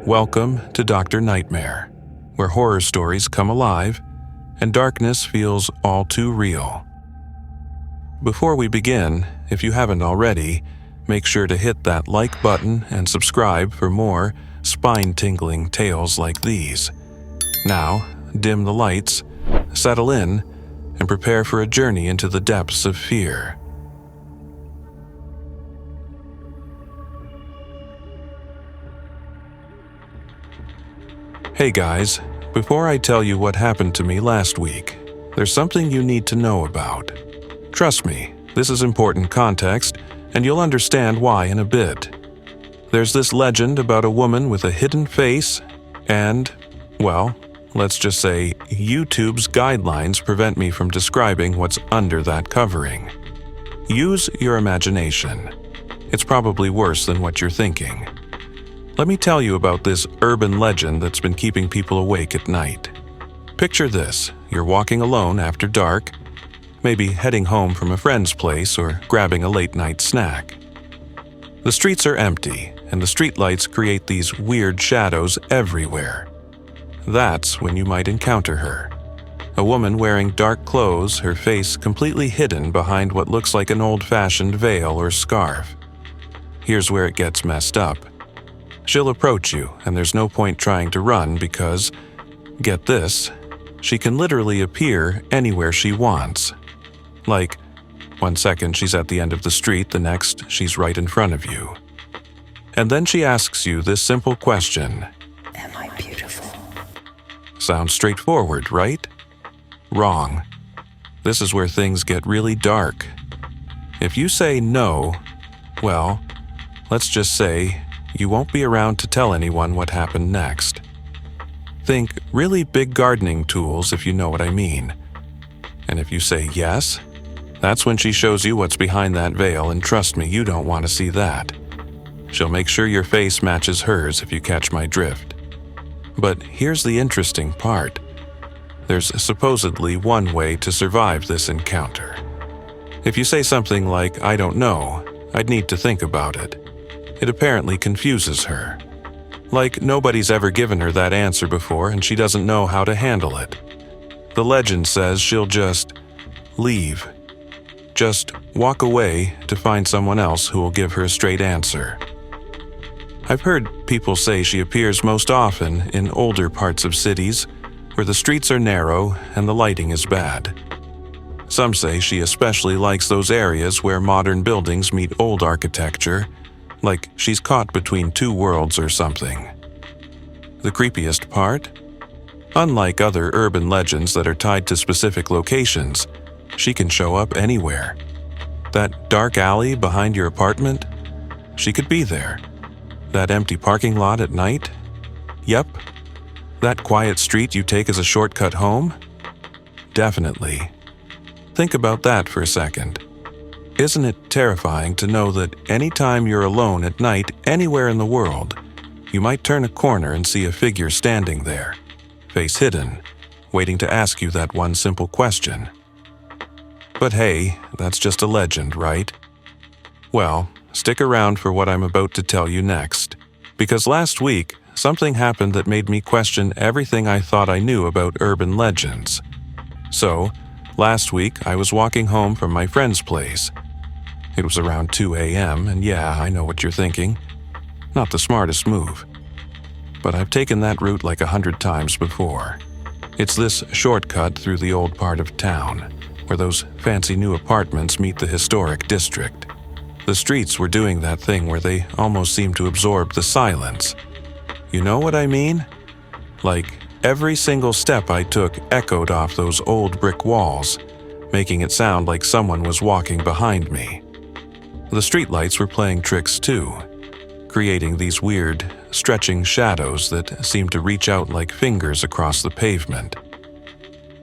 Welcome to Dr. Nightmare, where horror stories come alive and darkness feels all too real. Before we begin, if you haven't already, make sure to hit that like button and subscribe for more spine-tingling tales like these. Now, dim the lights, settle in, and prepare for a journey into the depths of fear. Hey guys, before I tell you what happened to me last week, there's something you need to know about. Trust me, this is important context, and you'll understand why in a bit. There's this legend about a woman with a hidden face, and, well, let's just say YouTube's guidelines prevent me from describing what's under that covering. Use your imagination. It's probably worse than what you're thinking. Let me tell you about this urban legend that's been keeping people awake at night. Picture this: you're walking alone after dark, maybe heading home from a friend's place or grabbing a late-night snack. The streets are empty, and the streetlights create these weird shadows everywhere. That's when you might encounter her. A woman wearing dark clothes, her face completely hidden behind what looks like an old-fashioned veil or scarf. Here's where it gets messed up. She'll approach you, and there's no point trying to run because, get this, she can literally appear anywhere she wants. Like, one second she's at the end of the street, the next she's right in front of you. And then she asks you this simple question: Am I beautiful? Sounds straightforward, right? Wrong. This is where things get really dark. If you say no, well, let's just say you won't be around to tell anyone what happened next. Think really big gardening tools if you know what I mean. And if you say yes, that's when she shows you what's behind that veil, and trust me, you don't want to see that. She'll make sure your face matches hers if you catch my drift. But here's the interesting part. There's supposedly one way to survive this encounter. If you say something like, "I don't know, I'd need to think about it," it apparently confuses her. Like nobody's ever given her that answer before and she doesn't know how to handle it. The legend says she'll just leave. Just walk away to find someone else who will give her a straight answer. I've heard people say she appears most often in older parts of cities where the streets are narrow and the lighting is bad. Some say she especially likes those areas where modern buildings meet old architecture, like she's caught between two worlds or something. The creepiest part? Unlike other urban legends that are tied to specific locations, she can show up anywhere. That dark alley behind your apartment? She could be there. That empty parking lot at night? Yep. That quiet street you take as a shortcut home? Definitely. Think about that for a second. Isn't it terrifying to know that anytime you're alone at night anywhere in the world, you might turn a corner and see a figure standing there, face hidden, waiting to ask you that one simple question? But hey, that's just a legend, right? Well, stick around for what I'm about to tell you next, because last week, something happened that made me question everything I thought I knew about urban legends. So, last week I was walking home from my friend's place. It was around 2 a.m., and yeah, I know what you're thinking. Not the smartest move. But I've taken that route like 100 times before. It's this shortcut through the old part of town, where those fancy new apartments meet the historic district. The streets were doing that thing where they almost seem to absorb the silence. You know what I mean? Like, every single step I took echoed off those old brick walls, making it sound like someone was walking behind me. The streetlights were playing tricks too, creating these weird, stretching shadows that seemed to reach out like fingers across the pavement.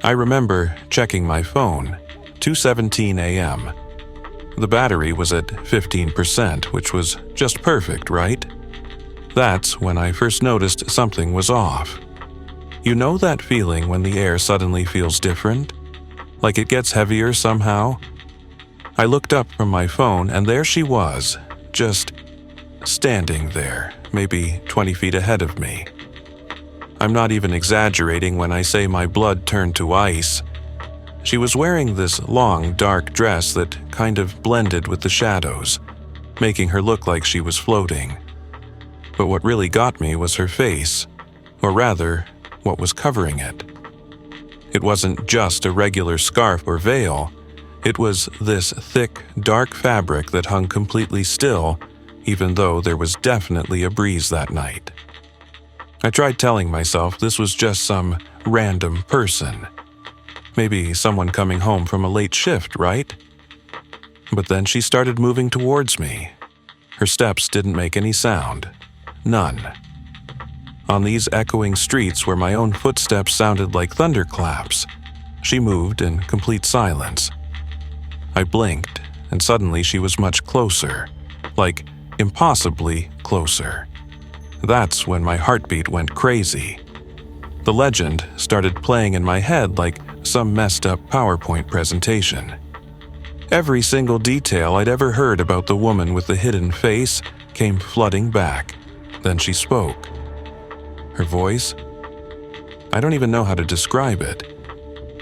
I remember checking my phone, 2:17 a.m. The battery was at 15%, which was just perfect, right? That's when I first noticed something was off. You know that feeling when the air suddenly feels different? Like it gets heavier somehow? I looked up from my phone and there she was, just standing there, maybe 20 feet ahead of me. I'm not even exaggerating when I say my blood turned to ice. She was wearing this long, dark dress that kind of blended with the shadows, making her look like she was floating. But what really got me was her face, or rather, what was covering it. It wasn't just a regular scarf or veil. It was this thick, dark fabric that hung completely still, even though there was definitely a breeze that night. I tried telling myself this was just some random person. Maybe someone coming home from a late shift, right? But then she started moving towards me. Her steps didn't make any sound. None. On these echoing streets where my own footsteps sounded like thunderclaps, she moved in complete silence. I blinked, and suddenly she was much closer, like impossibly closer. That's when my heartbeat went crazy. The legend started playing in my head like some messed up PowerPoint presentation. Every single detail I'd ever heard about the woman with the hidden face came flooding back. Then she spoke. Her voice? I don't even know how to describe it.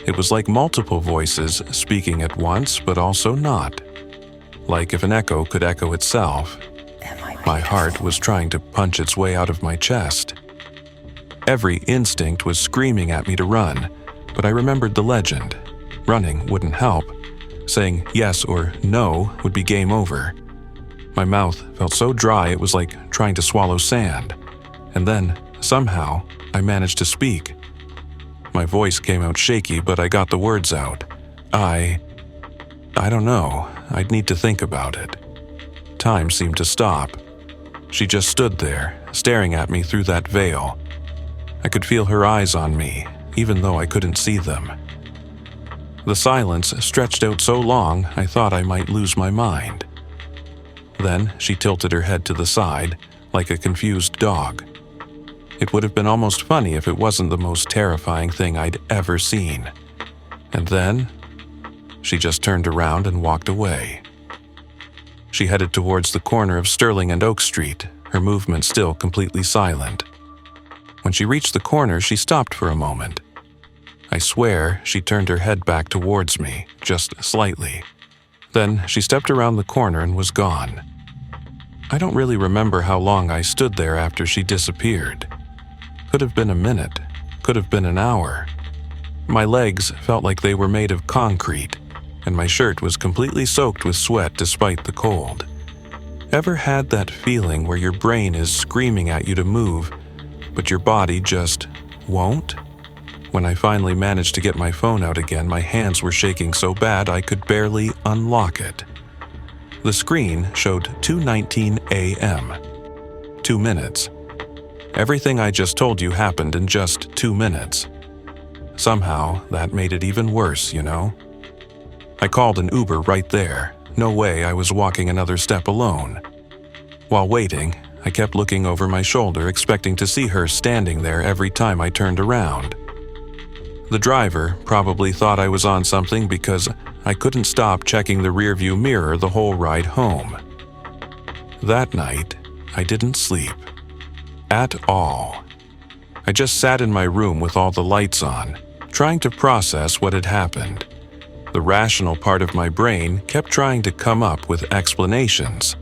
It was like multiple voices speaking at once, but also not. Like if an echo could echo itself. My heart was trying to punch its way out of my chest. Every instinct was screaming at me to run, but I remembered the legend. Running wouldn't help. Saying yes or no would be game over. My mouth felt so dry it was like trying to swallow sand. And then, somehow, I managed to speak. My voice came out shaky, but I got the words out. I don't know. I'd need to think about it. Time seemed to stop. She just stood there, staring at me through that veil. I could feel her eyes on me, even though I couldn't see them. The silence stretched out so long I thought I might lose my mind. Then she tilted her head to the side, like a confused dog. It would have been almost funny if it wasn't the most terrifying thing I'd ever seen. And then, she just turned around and walked away. She headed towards the corner of Sterling and Oak Street, her movement still completely silent. When she reached the corner, she stopped for a moment. I swear she turned her head back towards me, just slightly. Then she stepped around the corner and was gone. I don't really remember how long I stood there after she disappeared. Could have been a minute, could have been an hour. My legs felt like they were made of concrete, and my shirt was completely soaked with sweat despite the cold. Ever had that feeling where your brain is screaming at you to move, but your body just won't? When I finally managed to get my phone out again, my hands were shaking so bad I could barely unlock it. The screen showed 2:19 a.m. 2 minutes. Everything I just told you happened in just 2 minutes. Somehow, that made it even worse, you know? I called an Uber right there. No way I was walking another step alone. While waiting, I kept looking over my shoulder, expecting to see her standing there every time I turned around. The driver probably thought I was on something because I couldn't stop checking the rearview mirror the whole ride home. That night, I didn't sleep. At all. I just sat in my room with all the lights on, trying to process what had happened. The rational part of my brain kept trying to come up with explanations.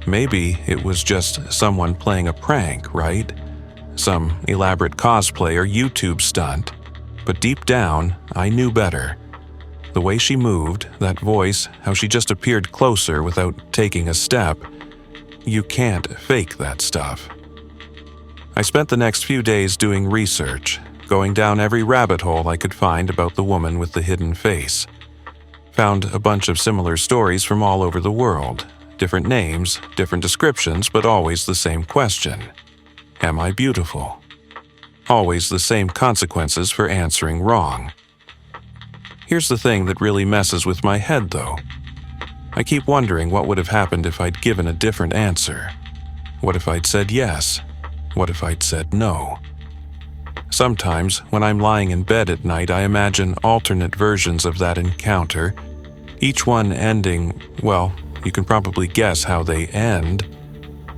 Maybe it was just someone playing a prank, right? Some elaborate cosplay or YouTube stunt. But deep down, I knew better. The way she moved, that voice, how she just appeared closer without taking a step. You can't fake that stuff. I spent the next few days doing research, going down every rabbit hole I could find about the woman with the hidden face. Found a bunch of similar stories from all over the world. Different names, different descriptions, but always the same question. Am I beautiful? Always the same consequences for answering wrong. Here's the thing that really messes with my head, though. I keep wondering what would have happened if I'd given a different answer. What if I'd said yes? What if I'd said no? Sometimes, when I'm lying in bed at night, I imagine alternate versions of that encounter, each one ending, well, you can probably guess how they end.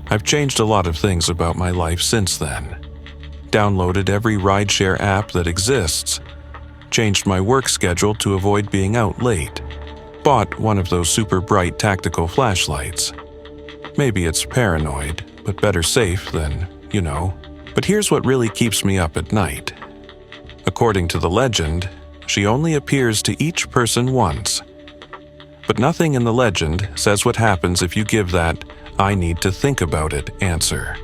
I've changed a lot of things about my life since then. Downloaded every rideshare app that exists. Changed my work schedule to avoid being out late. Bought one of those super bright tactical flashlights. Maybe it's paranoid, but better safe than, you know. But here's what really keeps me up at night. According to the legend, she only appears to each person once. But nothing in the legend says what happens if you give that "I need to think about it" answer.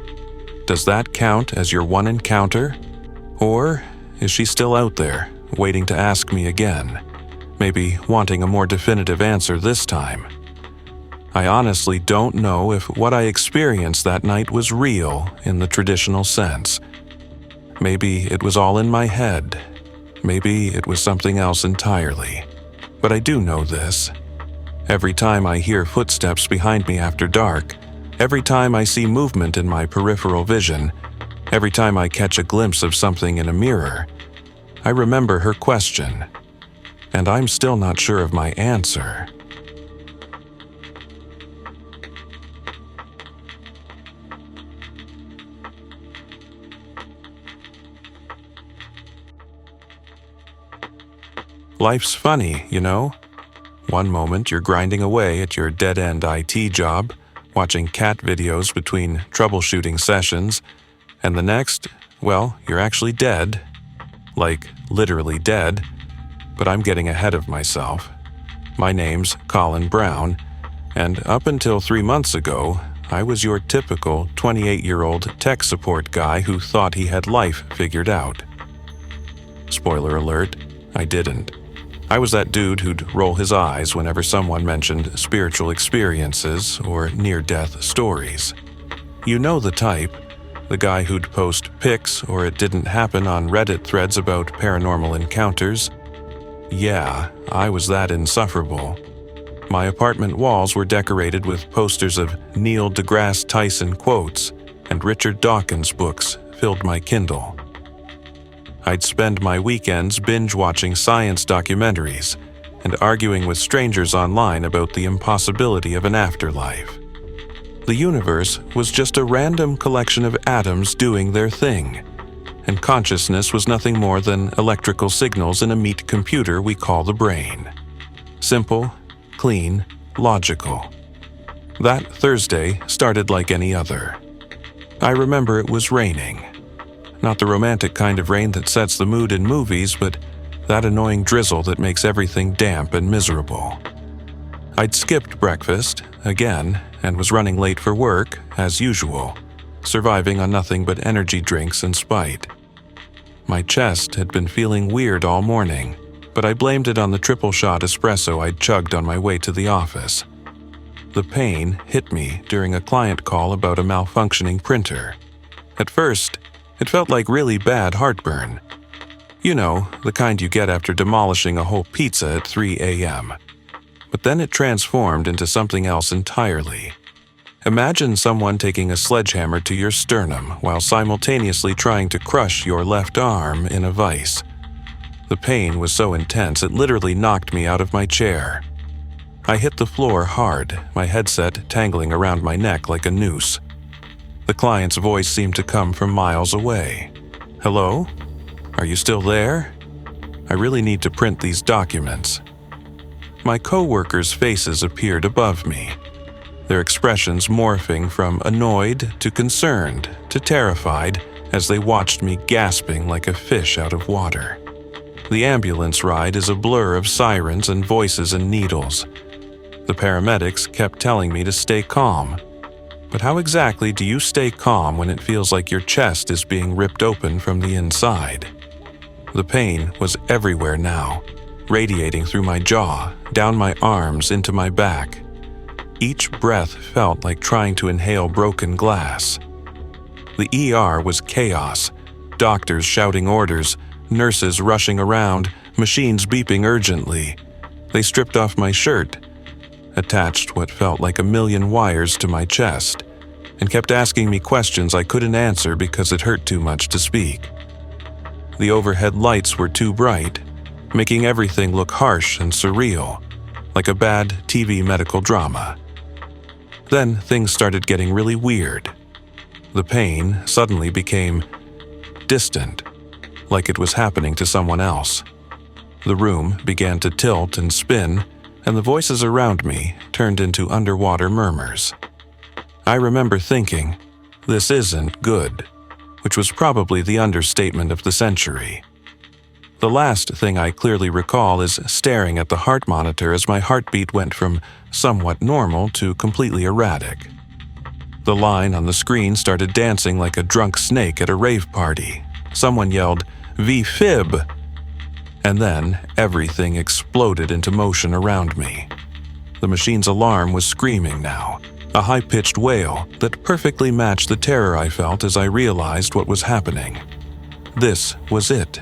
Does that count as your one encounter? Or is she still out there, waiting to ask me again? Maybe wanting a more definitive answer this time. I honestly don't know if what I experienced that night was real in the traditional sense. Maybe it was all in my head. Maybe it was something else entirely. But I do know this. Every time I hear footsteps behind me after dark, every time I see movement in my peripheral vision, every time I catch a glimpse of something in a mirror, I remember her question. And I'm still not sure of my answer. Life's funny, you know? One moment you're grinding away at your dead-end IT job, watching cat videos between troubleshooting sessions, and the next, well, you're actually dead. Like, literally dead. But I'm getting ahead of myself. My name's Colin Brown, and up until 3 months ago, I was your typical 28-year-old tech support guy who thought he had life figured out. Spoiler alert, I didn't. I was that dude who'd roll his eyes whenever someone mentioned spiritual experiences or near-death stories. You know the type, the guy who'd post pics or it didn't happen on Reddit threads about paranormal encounters. Yeah, I was that insufferable. My apartment walls were decorated with posters of Neil deGrasse Tyson quotes, and Richard Dawkins books filled my Kindle. I'd spend my weekends binge-watching science documentaries and arguing with strangers online about the impossibility of an afterlife. The universe was just a random collection of atoms doing their thing, and consciousness was nothing more than electrical signals in a meat computer we call the brain. Simple, clean, logical. That Thursday started like any other. I remember it was raining. Not the romantic kind of rain that sets the mood in movies, but that annoying drizzle that makes everything damp and miserable. I'd skipped breakfast, again, and was running late for work, as usual, surviving on nothing but energy drinks and spite. My chest had been feeling weird all morning, but I blamed it on the triple-shot espresso I'd chugged on my way to the office. The pain hit me during a client call about a malfunctioning printer. At first, it felt like really bad heartburn. You know, the kind you get after demolishing a whole pizza at 3 a.m. But then it transformed into something else entirely. Imagine someone taking a sledgehammer to your sternum while simultaneously trying to crush your left arm in a vise. The pain was so intense it literally knocked me out of my chair. I hit the floor hard, my headset tangling around my neck like a noose. The client's voice seemed to come from miles away. "Hello? Are you still there? I really need to print these documents." My co-workers' faces appeared above me, their expressions morphing from annoyed to concerned to terrified as they watched me gasping like a fish out of water. The ambulance ride is a blur of sirens and voices and needles. The paramedics kept telling me to stay calm. But how exactly do you stay calm when it feels like your chest is being ripped open from the inside? The pain was everywhere now, radiating through my jaw, down my arms, into my back. Each breath felt like trying to inhale broken glass. The ER was chaos, doctors shouting orders, nurses rushing around, machines beeping urgently. They stripped off my shirt, attached what felt like a million wires to my chest, and kept asking me questions I couldn't answer because it hurt too much to speak. The overhead lights were too bright, making everything look harsh and surreal, like a bad TV medical drama. Then things started getting really weird. The pain suddenly became distant, like it was happening to someone else. The room began to tilt and spin, and the voices around me turned into underwater murmurs. I remember thinking, "This isn't good," which was probably the understatement of the century. The last thing I clearly recall is staring at the heart monitor as my heartbeat went from somewhat normal to completely erratic. The line on the screen started dancing like a drunk snake at a rave party. Someone yelled, "V-fib!" And then everything exploded into motion around me. The machine's alarm was screaming now, a high-pitched wail that perfectly matched the terror I felt as I realized what was happening. This was it.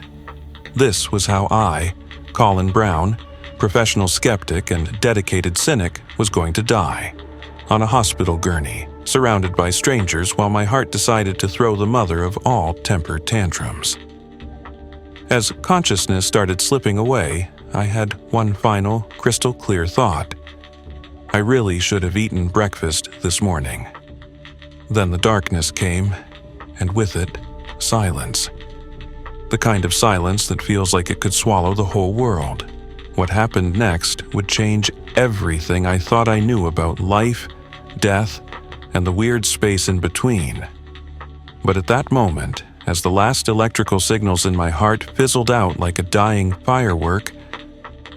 This was how I, Colin Brown, professional skeptic and dedicated cynic, was going to die. On a hospital gurney, surrounded by strangers while my heart decided to throw the mother of all temper tantrums. As consciousness started slipping away, I had one final, crystal clear thought. I really should have eaten breakfast this morning. Then the darkness came, and with it, silence. The kind of silence that feels like it could swallow the whole world. What happened next would change everything I thought I knew about life, death, and the weird space in between. But at that moment, as the last electrical signals in my heart fizzled out like a dying firework,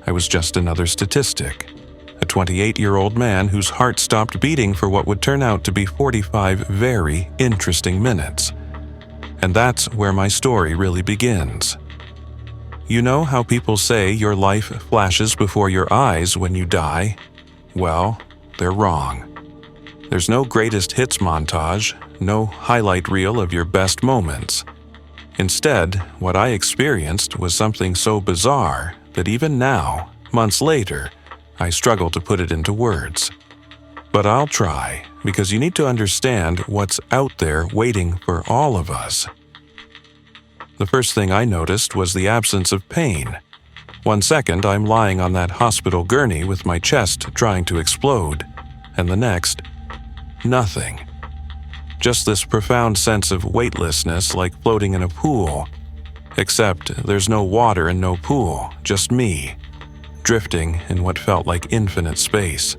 I was just another statistic. A 28-year-old man whose heart stopped beating for what would turn out to be 45 very interesting minutes. And that's where my story really begins. You know how people say your life flashes before your eyes when you die? Well, they're wrong. There's no greatest hits montage, no highlight reel of your best moments. Instead, what I experienced was something so bizarre that even now, months later, I struggle to put it into words. But I'll try, because you need to understand what's out there waiting for all of us. The first thing I noticed was the absence of pain. 1 second, I'm lying on that hospital gurney with my chest trying to explode, and the next, nothing. Just this profound sense of weightlessness like floating in a pool. Except there's no water and no pool, just me, drifting in what felt like infinite space.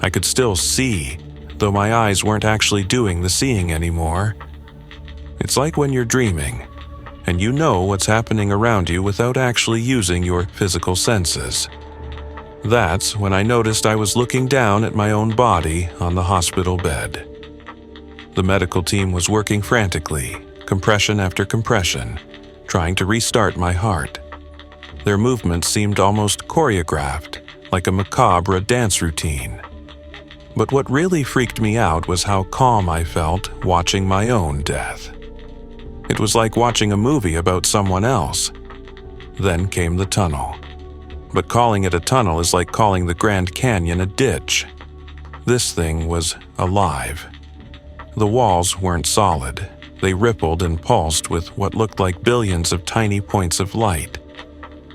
I could still see, though my eyes weren't actually doing the seeing anymore. It's like when you're dreaming, and you know what's happening around you without actually using your physical senses. That's when I noticed I was looking down at my own body on the hospital bed. The medical team was working frantically, compression after compression, trying to restart my heart. Their movements seemed almost choreographed, like a macabre dance routine. But what really freaked me out was how calm I felt watching my own death. It was like watching a movie about someone else. Then came the tunnel. But calling it a tunnel is like calling the Grand Canyon a ditch. This thing was alive. The walls weren't solid. They rippled and pulsed with what looked like billions of tiny points of light,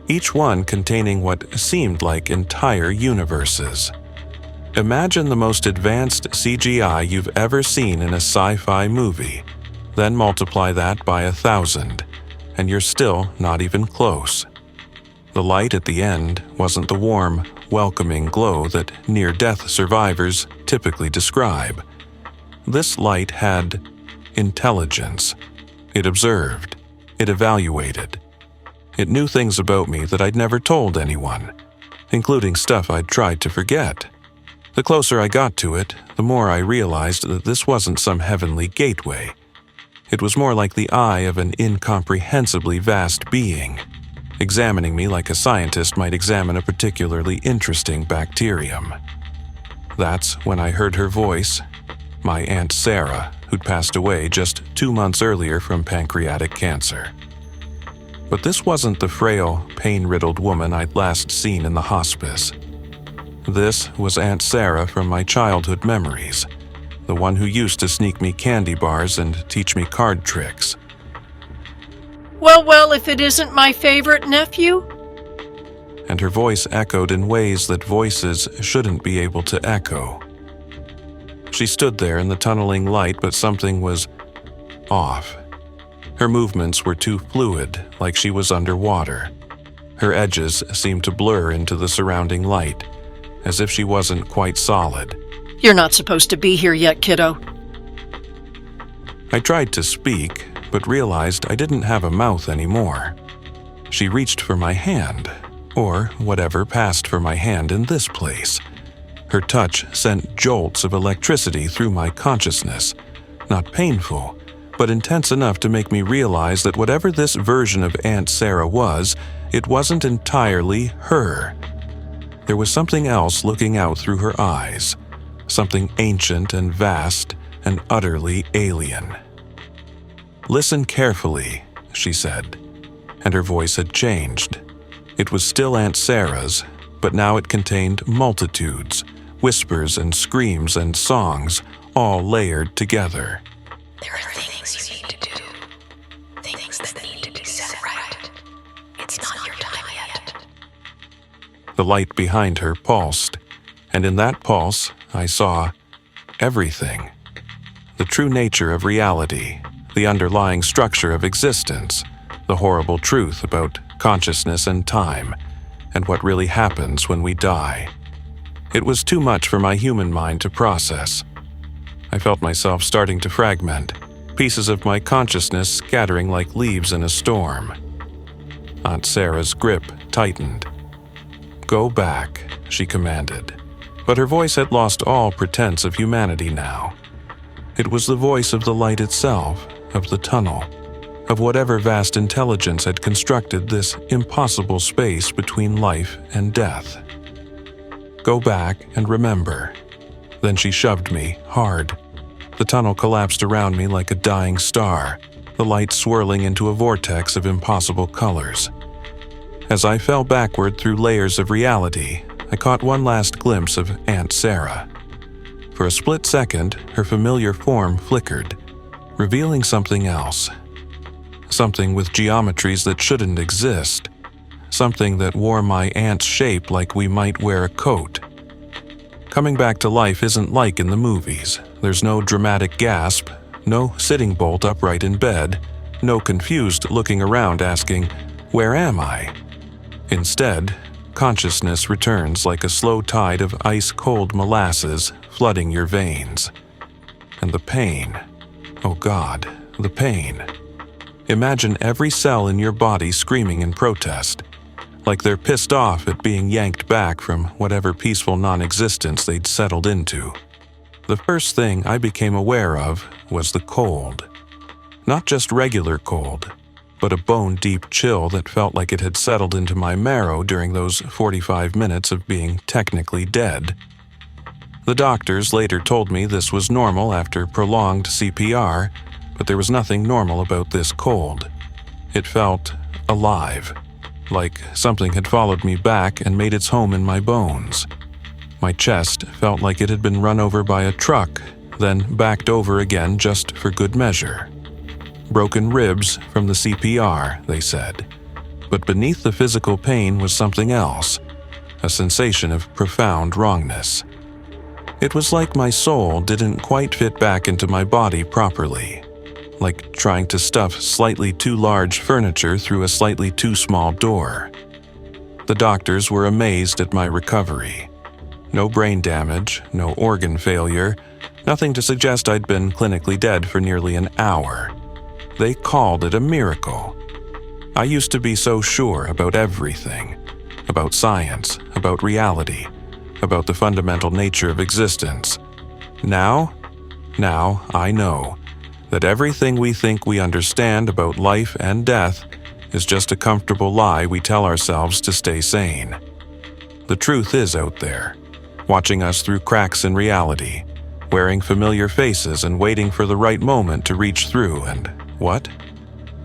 each one containing what seemed like entire universes. Imagine the most advanced CGI you've ever seen in a sci-fi movie, then multiply that by 1,000, and you're still not even close. The light at the end wasn't the warm, welcoming glow that near-death survivors typically describe. This light had intelligence. It observed. It evaluated. It knew things about me that I'd never told anyone, including stuff I'd tried to forget. The closer I got to it, the more I realized that this wasn't some heavenly gateway. It was more like the eye of an incomprehensibly vast being, examining me like a scientist might examine a particularly interesting bacterium. That's when I heard her voice, my Aunt Sarah, who'd passed away just 2 months earlier from pancreatic cancer. But this wasn't the frail, pain-riddled woman I'd last seen in the hospice. This was Aunt Sarah from my childhood memories, the one who used to sneak me candy bars and teach me card tricks. Well, if it isn't my favorite nephew? And her voice echoed in ways that voices shouldn't be able to echo. She stood there in the tunneling light, but something was off. Her movements were too fluid, like she was underwater. Her edges seemed to blur into the surrounding light, as if she wasn't quite solid. You're not supposed to be here yet, kiddo. I tried to speak, but realized I didn't have a mouth anymore. She reached for my hand, or whatever passed for my hand in this place. Her touch sent jolts of electricity through my consciousness, not painful, but intense enough to make me realize that whatever this version of Aunt Sarah was, it wasn't entirely her. There was something else looking out through her eyes, something ancient and vast and utterly alien. "Listen carefully," she said, and her voice had changed. It was still Aunt Sarah's, but now it contained multitudes, whispers and screams and songs, all layered together. There are things you need to do. Things that need to be set right. It's not your time yet. The light behind her pulsed, and in that pulse I saw everything. The true nature of reality, the underlying structure of existence, the horrible truth about consciousness and time, and what really happens when we die. It was too much for my human mind to process. I felt myself starting to fragment, pieces of my consciousness scattering like leaves in a storm. Aunt Sarah's grip tightened. "Go back," she commanded, but her voice had lost all pretense of humanity now. It was the voice of the light itself, of the tunnel, of whatever vast intelligence had constructed this impossible space between life and death. "Go back and remember." Then she shoved me hard. The tunnel collapsed around me like a dying star, the light swirling into a vortex of impossible colors. As I fell backward through layers of reality, I caught one last glimpse of Aunt Sarah. For a split second, her familiar form flickered, revealing something else. Something with geometries that shouldn't exist. Something that wore my aunt's shape like we might wear a coat. Coming back to life isn't like in the movies. There's no dramatic gasp, no sitting bolt upright in bed, no confused looking around asking, "Where am I?" Instead, consciousness returns like a slow tide of ice-cold molasses flooding your veins. And the pain, oh God, the pain. Imagine every cell in your body screaming in protest, like they're pissed off at being yanked back from whatever peaceful non-existence they'd settled into. The first thing I became aware of was the cold. Not just regular cold, but a bone-deep chill that felt like it had settled into my marrow during those 45 minutes of being technically dead. The doctors later told me this was normal after prolonged CPR, but there was nothing normal about this cold. It felt alive, like something had followed me back and made its home in my bones. My chest felt like it had been run over by a truck, then backed over again just for good measure. Broken ribs from the CPR, they said. But beneath the physical pain was something else, a sensation of profound wrongness. It was like my soul didn't quite fit back into my body properly, like trying to stuff slightly too large furniture through a slightly too small door. The doctors were amazed at my recovery. No brain damage, no organ failure, nothing to suggest I'd been clinically dead for nearly an hour. They called it a miracle. I used to be so sure about everything, about science, about reality, about the fundamental nature of existence. Now I know that everything we think we understand about life and death is just a comfortable lie we tell ourselves to stay sane. The truth is out there, watching us through cracks in reality, wearing familiar faces and waiting for the right moment to reach through and, what?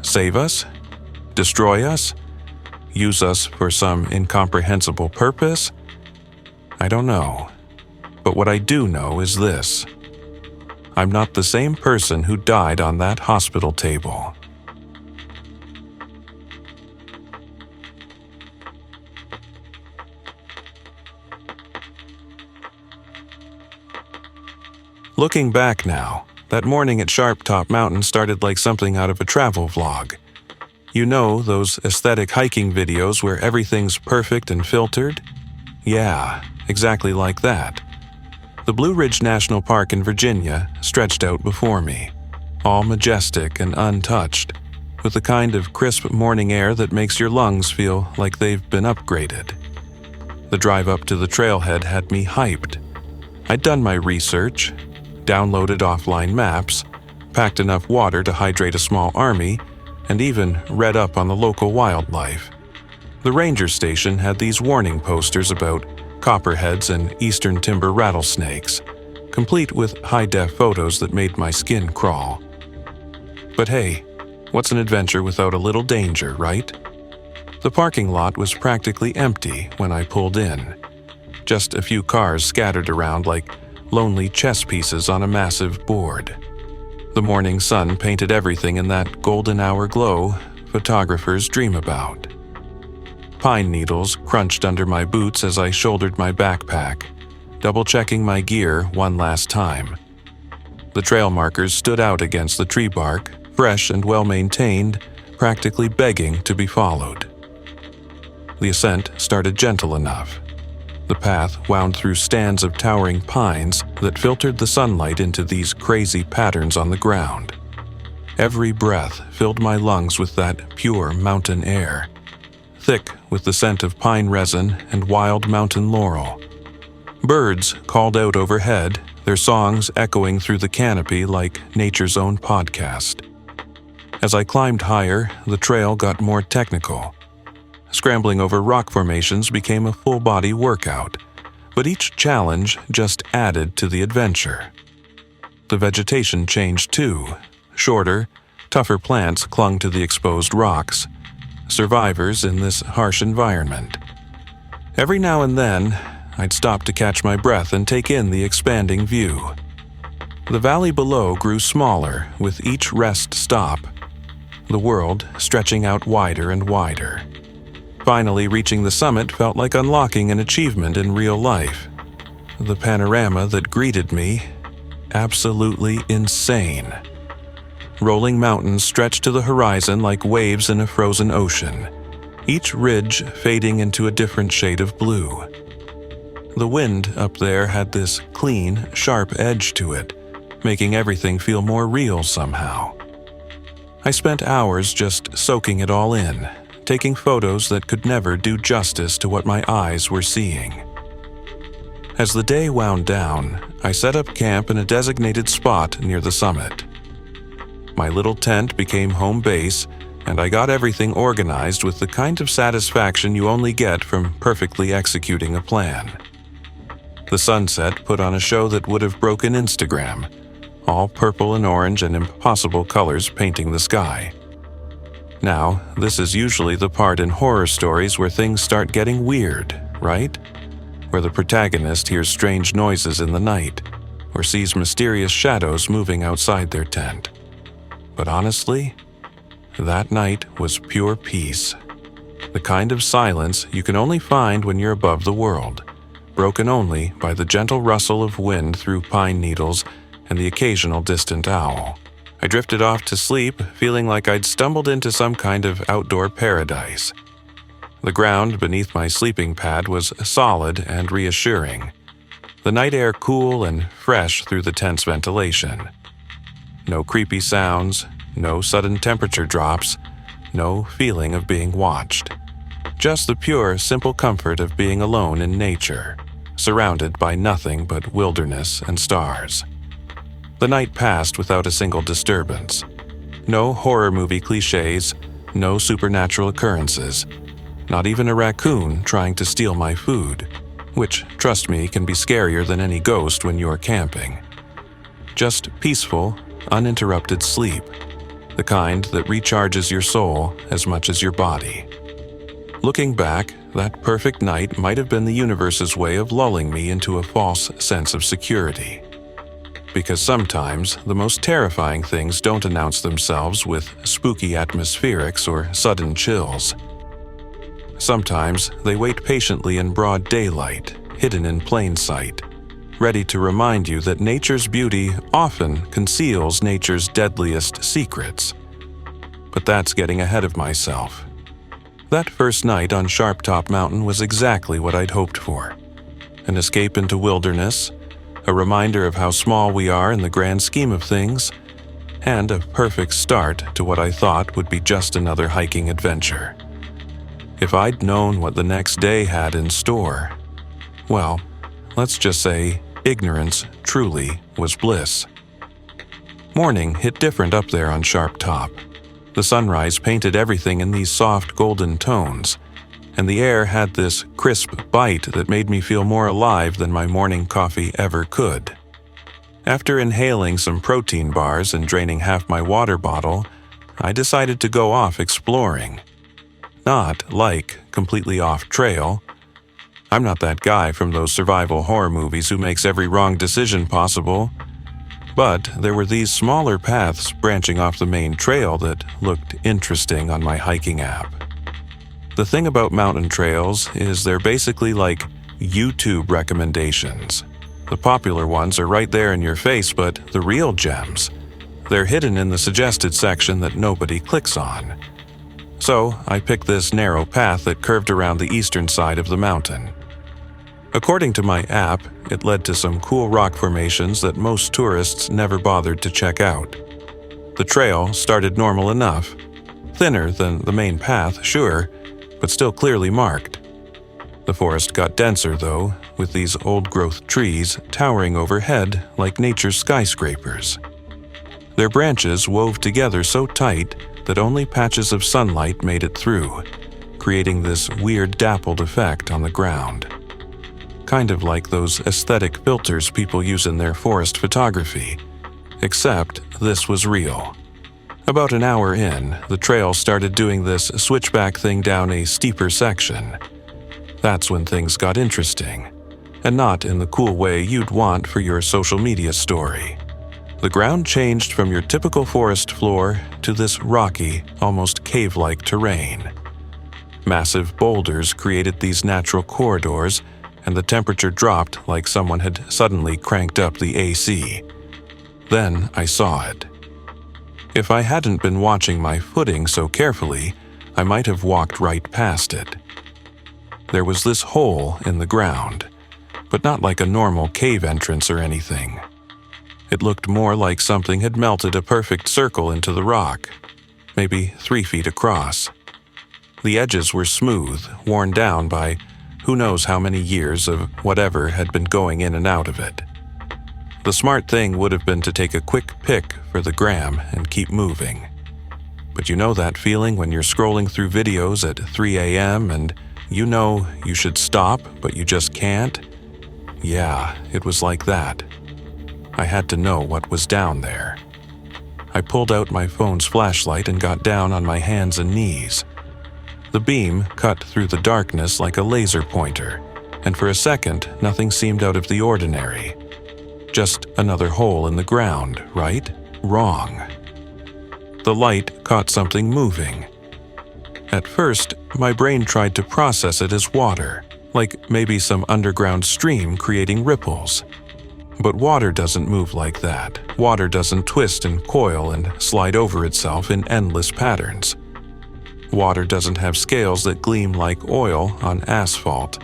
Save us? Destroy us? Use us for some incomprehensible purpose? I don't know. But what I do know is this. I'm not the same person who died on that hospital table. Looking back now, that morning at Sharp Top Mountain started like something out of a travel vlog. You know those aesthetic hiking videos where everything's perfect and filtered? Yeah, exactly like that. The Blue Ridge National Park in Virginia stretched out before me, all majestic and untouched, with the kind of crisp morning air that makes your lungs feel like they've been upgraded. The drive up to the trailhead had me hyped. I'd done my research, downloaded offline maps, packed enough water to hydrate a small army, and even read up on the local wildlife. The ranger station had these warning posters about copperheads and eastern timber rattlesnakes, complete with high-def photos that made my skin crawl. But hey, what's an adventure without a little danger, right? The parking lot was practically empty when I pulled in. Just a few cars scattered around like lonely chess pieces on a massive board. The morning sun painted everything in that golden hour glow photographers dream about. Pine needles crunched under my boots as I shouldered my backpack, double-checking my gear one last time. The trail markers stood out against the tree bark, fresh and well-maintained, practically begging to be followed. The ascent started gentle enough. The path wound through stands of towering pines that filtered the sunlight into these crazy patterns on the ground. Every breath filled my lungs with that pure mountain air, thick with the scent of pine resin and wild mountain laurel. Birds called out overhead, their songs echoing through the canopy like nature's own podcast. As I climbed higher, the trail got more technical. Scrambling over rock formations became a full-body workout, but each challenge just added to the adventure. The vegetation changed too. Shorter, tougher plants clung to the exposed rocks, survivors in this harsh environment. Every now and then, I'd stop to catch my breath and take in the expanding view. The valley below grew smaller with each rest stop, the world stretching out wider and wider. Finally reaching the summit felt like unlocking an achievement in real life. The panorama that greeted me, absolutely insane. Rolling mountains stretched to the horizon like waves in a frozen ocean, each ridge fading into a different shade of blue. The wind up there had this clean, sharp edge to it, making everything feel more real somehow. I spent hours just soaking it all in, taking photos that could never do justice to what my eyes were seeing. As the day wound down, I set up camp in a designated spot near the summit. My little tent became home base, and I got everything organized with the kind of satisfaction you only get from perfectly executing a plan. The sunset put on a show that would have broken Instagram, all purple and orange and impossible colors painting the sky. Now, this is usually the part in horror stories where things start getting weird, right? Where the protagonist hears strange noises in the night, or sees mysterious shadows moving outside their tent. But honestly, that night was pure peace. The kind of silence you can only find when you're above the world, broken only by the gentle rustle of wind through pine needles and the occasional distant owl. I drifted off to sleep, feeling like I'd stumbled into some kind of outdoor paradise. The ground beneath my sleeping pad was solid and reassuring, the night air cool and fresh through the tent's ventilation. No creepy sounds, no sudden temperature drops, no feeling of being watched. Just the pure, simple comfort of being alone in nature, surrounded by nothing but wilderness and stars. The night passed without a single disturbance. No horror movie cliches, no supernatural occurrences, not even a raccoon trying to steal my food, which, trust me, can be scarier than any ghost when you're camping. Just peaceful, uninterrupted sleep, the kind that recharges your soul as much as your body. Looking back, that perfect night might have been the universe's way of lulling me into a false sense of security. Because sometimes the most terrifying things don't announce themselves with spooky atmospherics or sudden chills. Sometimes they wait patiently in broad daylight, hidden in plain sight, ready to remind you that nature's beauty often conceals nature's deadliest secrets. But that's getting ahead of myself. That first night on Sharp Top Mountain was exactly what I'd hoped for. An escape into wilderness, a reminder of how small we are in the grand scheme of things, and a perfect start to what I thought would be just another hiking adventure. If I'd known what the next day had in store, well, let's just say ignorance truly was bliss. Morning hit different up there on Sharp Top. The sunrise painted everything in these soft golden tones, and the air had this crisp bite that made me feel more alive than my morning coffee ever could. After inhaling some protein bars and draining half my water bottle, I decided to go off exploring. Not like completely off trail. I'm not that guy from those survival horror movies who makes every wrong decision possible. But there were these smaller paths branching off the main trail that looked interesting on my hiking app. The thing about mountain trails is they're basically like YouTube recommendations. The popular ones are right there in your face, but the real gems, they're hidden in the suggested section that nobody clicks on. So I picked this narrow path that curved around the eastern side of the mountain. According to my app, it led to some cool rock formations that most tourists never bothered to check out. The trail started normal enough, thinner than the main path, sure, but still clearly marked. The forest got denser, though, with these old-growth trees towering overhead like nature's skyscrapers. Their branches wove together so tight that only patches of sunlight made it through, creating this weird dappled effect on the ground. Kind of like those aesthetic filters people use in their forest photography, except this was real. About an hour in, the trail started doing this switchback thing down a steeper section. That's when things got interesting, and not in the cool way you'd want for your social media story. The ground changed from your typical forest floor to this rocky, almost cave-like terrain. Massive boulders created these natural corridors, and the temperature dropped like someone had suddenly cranked up the AC. Then I saw it. If I hadn't been watching my footing so carefully, I might have walked right past it. There was this hole in the ground, but not like a normal cave entrance or anything. It looked more like something had melted a perfect circle into the rock, maybe 3 feet across. The edges were smooth, worn down by who knows how many years of whatever had been going in and out of it. The smart thing would have been to take a quick pic for the gram and keep moving. But you know that feeling when you're scrolling through videos at 3 a.m. and you know you should stop, but you just can't? Yeah, it was like that. I had to know what was down there. I pulled out my phone's flashlight and got down on my hands and knees. The beam cut through the darkness like a laser pointer, and for a second, nothing seemed out of the ordinary. Just another hole in the ground, right? Wrong. The light caught something moving. At first, my brain tried to process it as water, like maybe some underground stream creating ripples. But water doesn't move like that. Water doesn't twist and coil and slide over itself in endless patterns. Water doesn't have scales that gleam like oil on asphalt.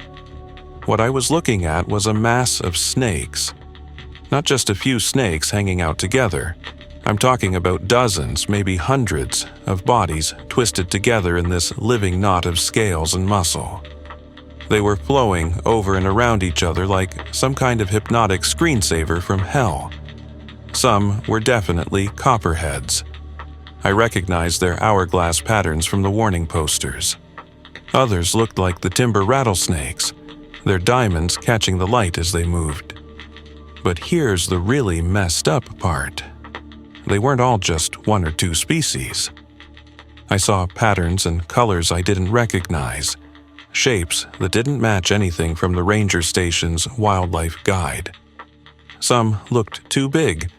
What I was looking at was a mass of snakes. Not just a few snakes hanging out together. I'm talking about dozens, maybe hundreds, of bodies twisted together in this living knot of scales and muscle. They were flowing over and around each other like some kind of hypnotic screensaver from hell. Some were definitely copperheads. I recognized their hourglass patterns from the warning posters. Others looked like the timber rattlesnakes, their diamonds catching the light as they moved. But here's the really messed up part. They weren't all just 1 or 2 species. I saw patterns and colors I didn't recognize, shapes that didn't match anything from the ranger station's wildlife guide. Some looked too big.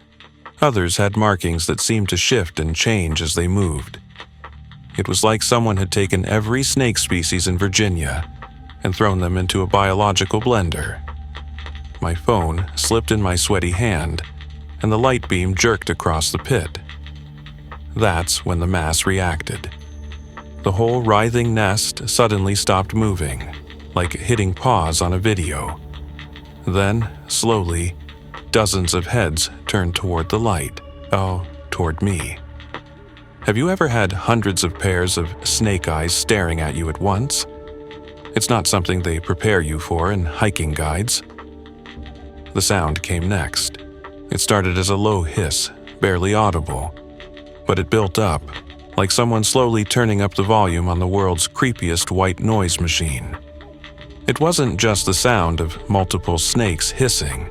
Others had markings that seemed to shift and change as they moved. It was like someone had taken every snake species in Virginia and thrown them into a biological blender. my phone slipped in my sweaty hand, and the light beam jerked across the pit. That's when the mass reacted. The whole writhing nest suddenly stopped moving, like hitting pause on a video. Then, slowly, dozens of heads turned toward the light. Oh, toward me. Have you ever had hundreds of pairs of snake eyes staring at you at once? It's not something they prepare you for in hiking guides. The sound came next. It started as a low hiss, barely audible, but it built up, like someone slowly turning up the volume on the world's creepiest white noise machine. It wasn't just the sound of multiple snakes hissing.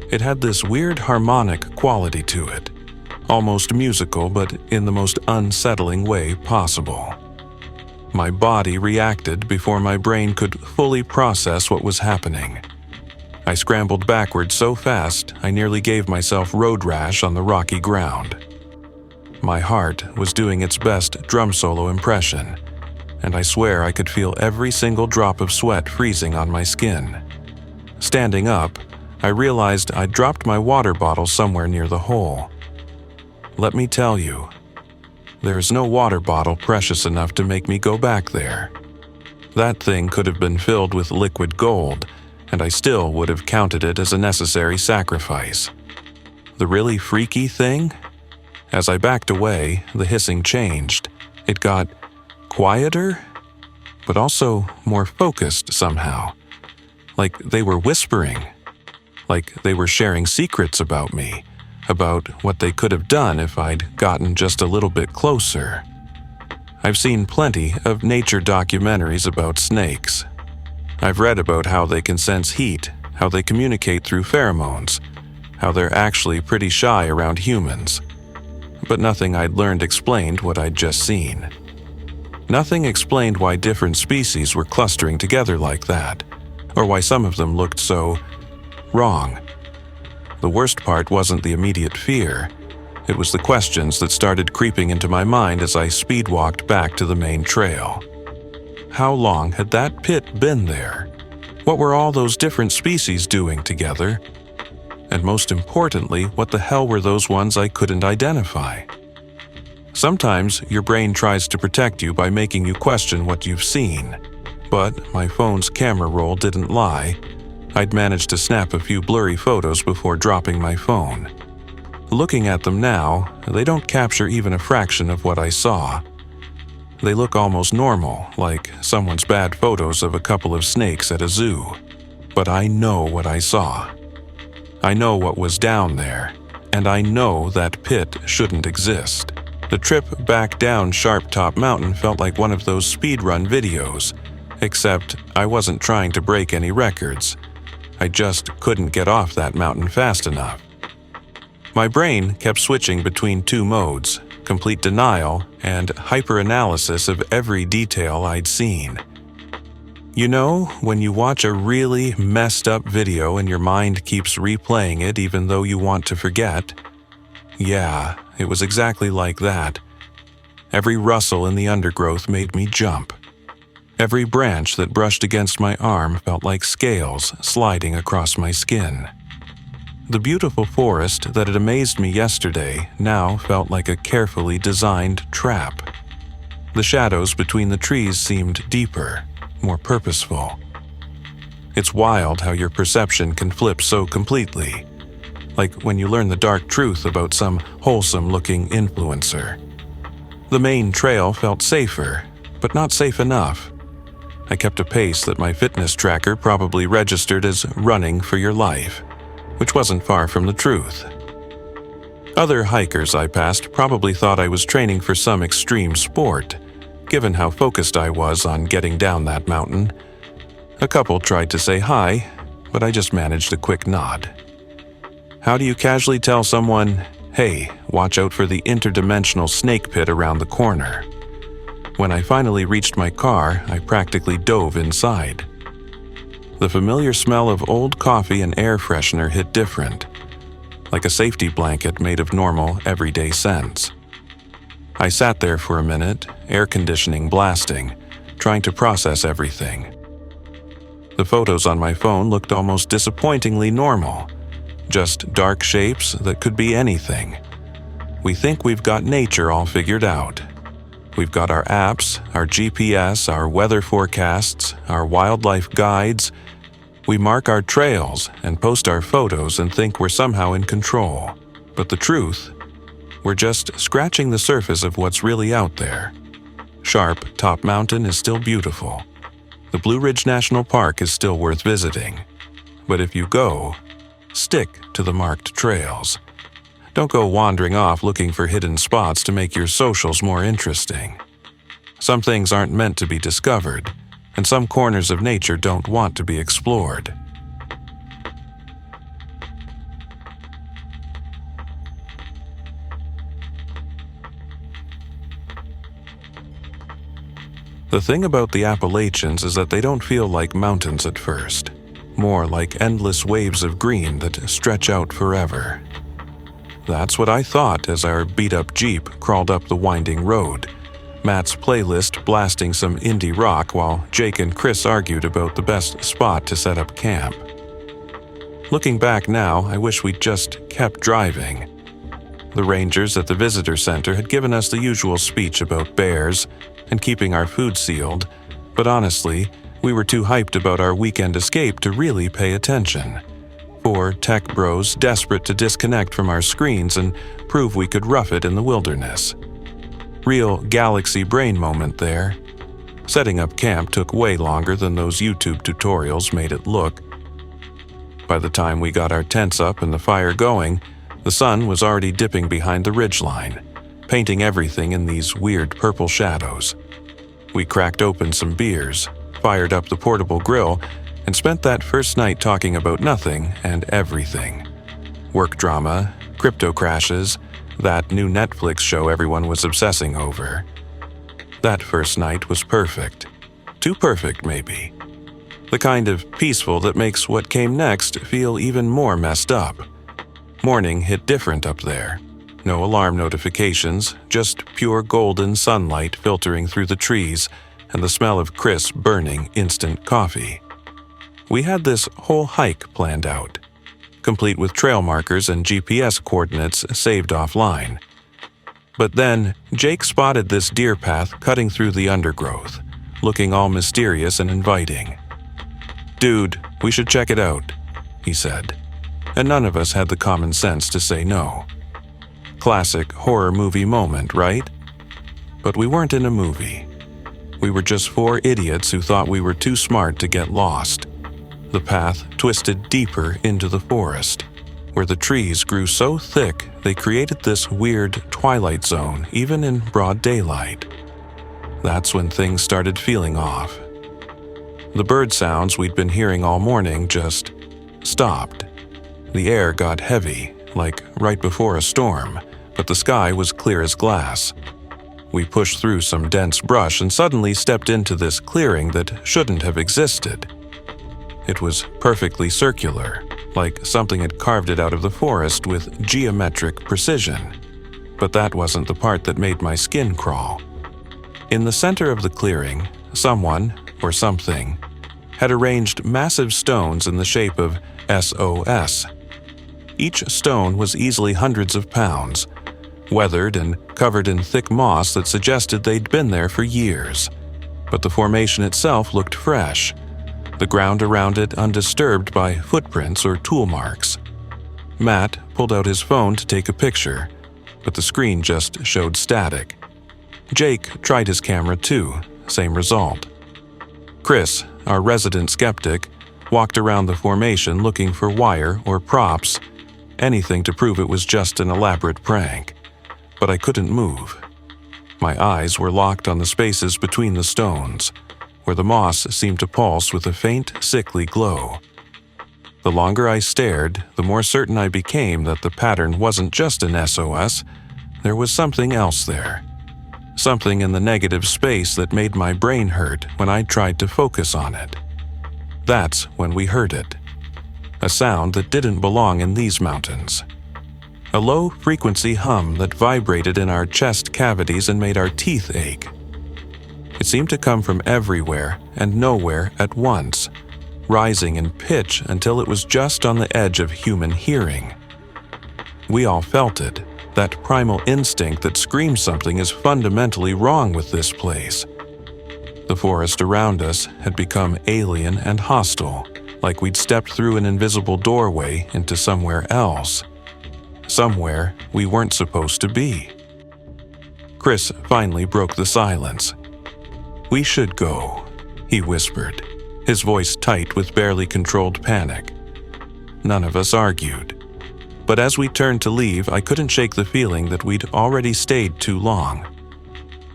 It had this weird harmonic quality to it, almost musical, but in the most unsettling way possible. My body reacted before my brain could fully process what was happening. I scrambled backward so fast I nearly gave myself road rash on the rocky ground. My heart was doing its best drum solo impression, and I swear I could feel every single drop of sweat freezing on my skin. Standing up, I realized I'd dropped my water bottle somewhere near the hole. Let me tell you, there is no water bottle precious enough to make me go back there. That thing could have been filled with liquid gold, and I still would have counted it as a necessary sacrifice. The really freaky thing? As I backed away, the hissing changed. It got quieter, but also more focused somehow. Like they were whispering. Like they were sharing secrets about me, about what they could have done if I'd gotten just a little bit closer. I've seen plenty of nature documentaries about snakes. I've read about how they can sense heat, how they communicate through pheromones, how they're actually pretty shy around humans. But nothing I'd learned explained what I'd just seen. Nothing explained why different species were clustering together like that, or why some of them looked so wrong. The worst part wasn't the immediate fear. It was the questions that started creeping into my mind as I speed-walked back to the main trail. How long had that pit been there? What were all those different species doing together? And most importantly, what the hell were those ones I couldn't identify? Sometimes your brain tries to protect you by making you question what you've seen. But my phone's camera roll didn't lie. I'd managed to snap a few blurry photos before dropping my phone. Looking at them now, they don't capture even a fraction of what I saw. They look almost normal, like someone's bad photos of a couple of snakes at a zoo. But I know what I saw. I know what was down there, and I know that pit shouldn't exist. The trip back down Sharp Top Mountain felt like one of those speedrun videos, except I wasn't trying to break any records. I just couldn't get off that mountain fast enough. My brain kept switching between two modes, complete denial and hyper-analysis of every detail I'd seen. You know, when you watch a really messed up video and your mind keeps replaying it even though you want to forget? Yeah, it was exactly like that. Every rustle in the undergrowth made me jump. Every branch that brushed against my arm felt like scales sliding across my skin. The beautiful forest that had amazed me yesterday now felt like a carefully designed trap. The shadows between the trees seemed deeper, more purposeful. It's wild how your perception can flip so completely, like when you learn the dark truth about some wholesome-looking influencer. The main trail felt safer, but not safe enough. I kept a pace that my fitness tracker probably registered as running for your life, which wasn't far from the truth. Other hikers I passed probably thought I was training for some extreme sport, given how focused I was on getting down that mountain. A couple tried to say hi, but I just managed a quick nod. How do you casually tell someone, "Hey, watch out for the interdimensional snake pit around the corner"? When I finally reached my car, I practically dove inside. The familiar smell of old coffee and air freshener hit different, like a safety blanket made of normal, everyday scents. I sat there for a minute, air conditioning blasting, trying to process everything. The photos on my phone looked almost disappointingly normal, just dark shapes that could be anything. We think we've got nature all figured out. We've got our apps, our GPS, our weather forecasts, our wildlife guides. We mark our trails and post our photos and think we're somehow in control. But the truth, we're just scratching the surface of what's really out there. Sharp Top Mountain is still beautiful. The Blue Ridge National Park is still worth visiting. But if you go, stick to the marked trails. Don't go wandering off looking for hidden spots to make your socials more interesting. Some things aren't meant to be discovered, and some corners of nature don't want to be explored. The thing about the Appalachians is that they don't feel like mountains at first, more like endless waves of green that stretch out forever. That's what I thought as our beat-up Jeep crawled up the winding road, Matt's playlist blasting some indie rock while Jake and Chris argued about the best spot to set up camp. Looking back now, I wish we'd just kept driving. The rangers at the visitor center had given us the usual speech about bears and keeping our food sealed, but honestly, we were too hyped about our weekend escape to really pay attention. Four tech bros desperate to disconnect from our screens and prove we could rough it in the wilderness. Real galaxy brain moment there. Setting up camp took way longer than those YouTube tutorials made it look. By the time we got our tents up and the fire going, the sun was already dipping behind the ridgeline, painting everything in these weird purple shadows. We cracked open some beers, fired up the portable grill, and spent that first night talking about nothing and everything. Work drama, crypto crashes, that new Netflix show everyone was obsessing over. That first night was perfect. Too perfect, maybe. The kind of peaceful that makes what came next feel even more messed up. Morning hit different up there. No alarm notifications, just pure golden sunlight filtering through the trees and the smell of crisp, burning instant coffee. We had this whole hike planned out, complete with trail markers and GPS coordinates saved offline. But then, Jake spotted this deer path cutting through the undergrowth, looking all mysterious and inviting. "Dude, we should check it out," he said, and none of us had the common sense to say no. Classic horror movie moment, right? But we weren't in a movie. We were just four idiots who thought we were too smart to get lost. The path twisted deeper into the forest, where the trees grew so thick they created this weird twilight zone even in broad daylight. That's when things started feeling off. The bird sounds we'd been hearing all morning just stopped. The air got heavy, like right before a storm, but the sky was clear as glass. We pushed through some dense brush and suddenly stepped into this clearing that shouldn't have existed. It was perfectly circular, like something had carved it out of the forest with geometric precision. But that wasn't the part that made my skin crawl. In the center of the clearing, someone, or something, had arranged massive stones in the shape of SOS. Each stone was easily hundreds of pounds, weathered and covered in thick moss that suggested they'd been there for years. But the formation itself looked fresh, the ground around it undisturbed by footprints or tool marks. Matt pulled out his phone to take a picture, but the screen just showed static. Jake tried his camera too, same result. Chris, our resident skeptic, walked around the formation looking for wire or props, anything to prove it was just an elaborate prank. But I couldn't move. My eyes were locked on the spaces between the stones, where the moss seemed to pulse with a faint, sickly glow. The longer I stared, the more certain I became that the pattern wasn't just an SOS, there was something else there. Something in the negative space that made my brain hurt when I tried to focus on it. That's when we heard it. A sound that didn't belong in these mountains. A low-frequency hum that vibrated in our chest cavities and made our teeth ache. It seemed to come from everywhere and nowhere at once, rising in pitch until it was just on the edge of human hearing. We all felt it, that primal instinct that screams something is fundamentally wrong with this place. The forest around us had become alien and hostile, like we'd stepped through an invisible doorway into somewhere else. Somewhere we weren't supposed to be. Chris finally broke the silence. "We should go," he whispered, his voice tight with barely controlled panic. None of us argued. But as we turned to leave, I couldn't shake the feeling that we'd already stayed too long.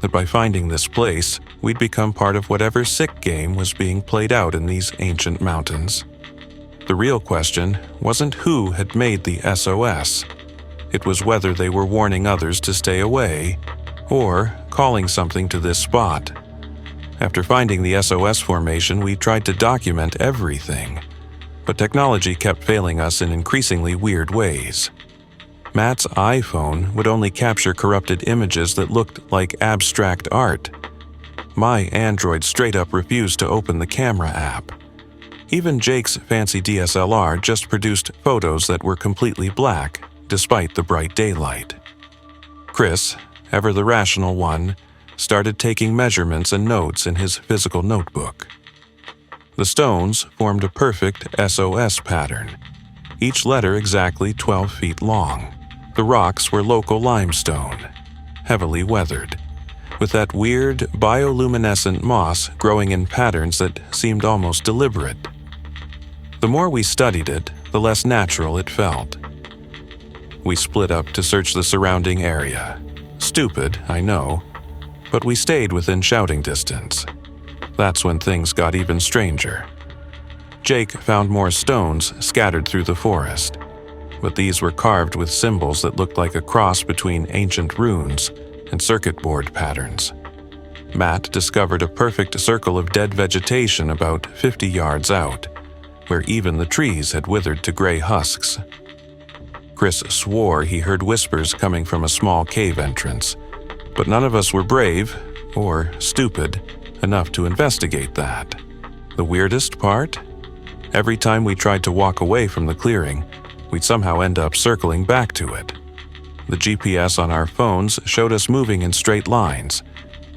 That by finding this place, we'd become part of whatever sick game was being played out in these ancient mountains. The real question wasn't who had made the SOS. It was whether they were warning others to stay away, or calling something to this spot. After finding the SOS formation, we tried to document everything, but technology kept failing us in increasingly weird ways. Matt's iPhone would only capture corrupted images that looked like abstract art. My Android straight up refused to open the camera app. Even Jake's fancy DSLR just produced photos that were completely black, despite the bright daylight. Chris, ever the rational one, started taking measurements and notes in his physical notebook. The stones formed a perfect SOS pattern, each letter exactly 12 feet long. The rocks were local limestone, heavily weathered, with that weird bioluminescent moss growing in patterns that seemed almost deliberate. The more we studied it, the less natural it felt. We split up to search the surrounding area. Stupid, I know, but we stayed within shouting distance. That's when things got even stranger. Jake found more stones scattered through the forest, but these were carved with symbols that looked like a cross between ancient runes and circuit board patterns. Matt discovered a perfect circle of dead vegetation about 50 yards out, where even the trees had withered to gray husks. Chris swore he heard whispers coming from a small cave entrance, but none of us were brave, or stupid, enough to investigate that. The weirdest part? Every time we tried to walk away from the clearing, we'd somehow end up circling back to it. The GPS on our phones showed us moving in straight lines,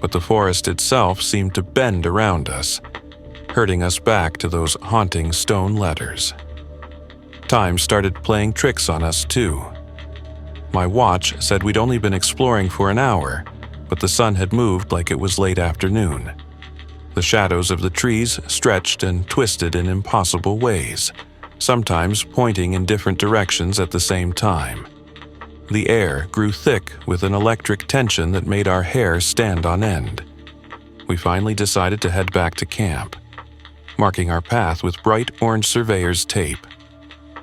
but the forest itself seemed to bend around us, herding us back to those haunting stone letters. Time started playing tricks on us too. My watch said we'd only been exploring for an hour, but the sun had moved like it was late afternoon. The shadows of the trees stretched and twisted in impossible ways, sometimes pointing in different directions at the same time. The air grew thick with an electric tension that made our hair stand on end. We finally decided to head back to camp, marking our path with bright orange surveyor's tape.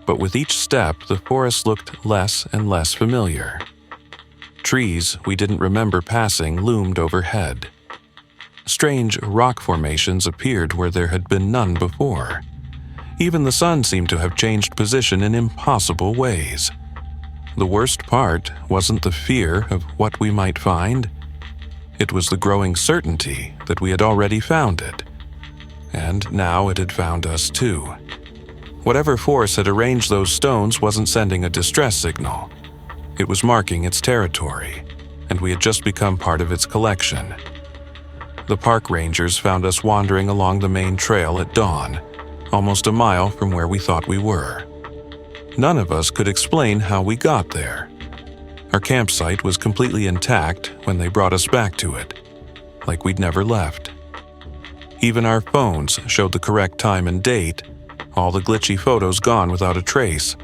But with each step, the forest looked less and less familiar. Trees we didn't remember passing loomed overhead. Strange rock formations appeared where there had been none before. Even the sun seemed to have changed position in impossible ways. The worst part wasn't the fear of what we might find. It was the growing certainty that we had already found it. And now it had found us too. Whatever force had arranged those stones wasn't sending a distress signal. It was marking its territory, and we had just become part of its collection. The park rangers found us wandering along the main trail at dawn, almost a mile from where we thought we were. None of us could explain how we got there. Our campsite was completely intact when they brought us back to it, like we'd never left. Even our phones showed the correct time and date, all the glitchy photos gone without a trace.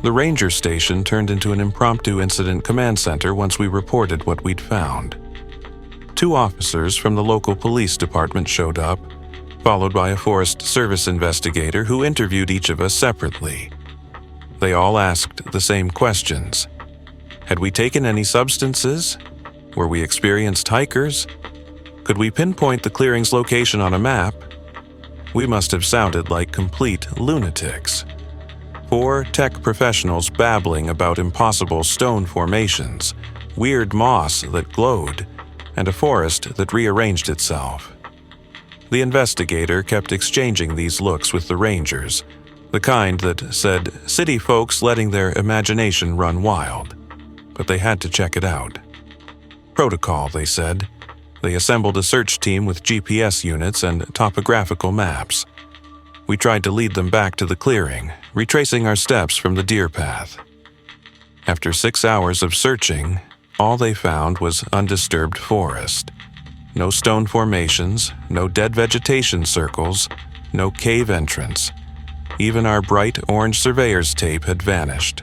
The ranger station turned into an impromptu incident command center once we reported what we'd found. 2 officers from the local police department showed up, followed by a Forest Service investigator who interviewed each of us separately. They all asked the same questions. Had we taken any substances? Were we experienced hikers? Could we pinpoint the clearing's location on a map? We must have sounded like complete lunatics. 4 tech professionals babbling about impossible stone formations, weird moss that glowed, and a forest that rearranged itself. The investigator kept exchanging these looks with the rangers, the kind that said city folks letting their imagination run wild. But they had to check it out. Protocol, they said. They assembled a search team with GPS units and topographical maps. We tried to lead them back to the clearing, retracing our steps from the deer path. After 6 hours of searching, all they found was undisturbed forest. No stone formations, no dead vegetation circles, no cave entrance. Even our bright orange surveyor's tape had vanished.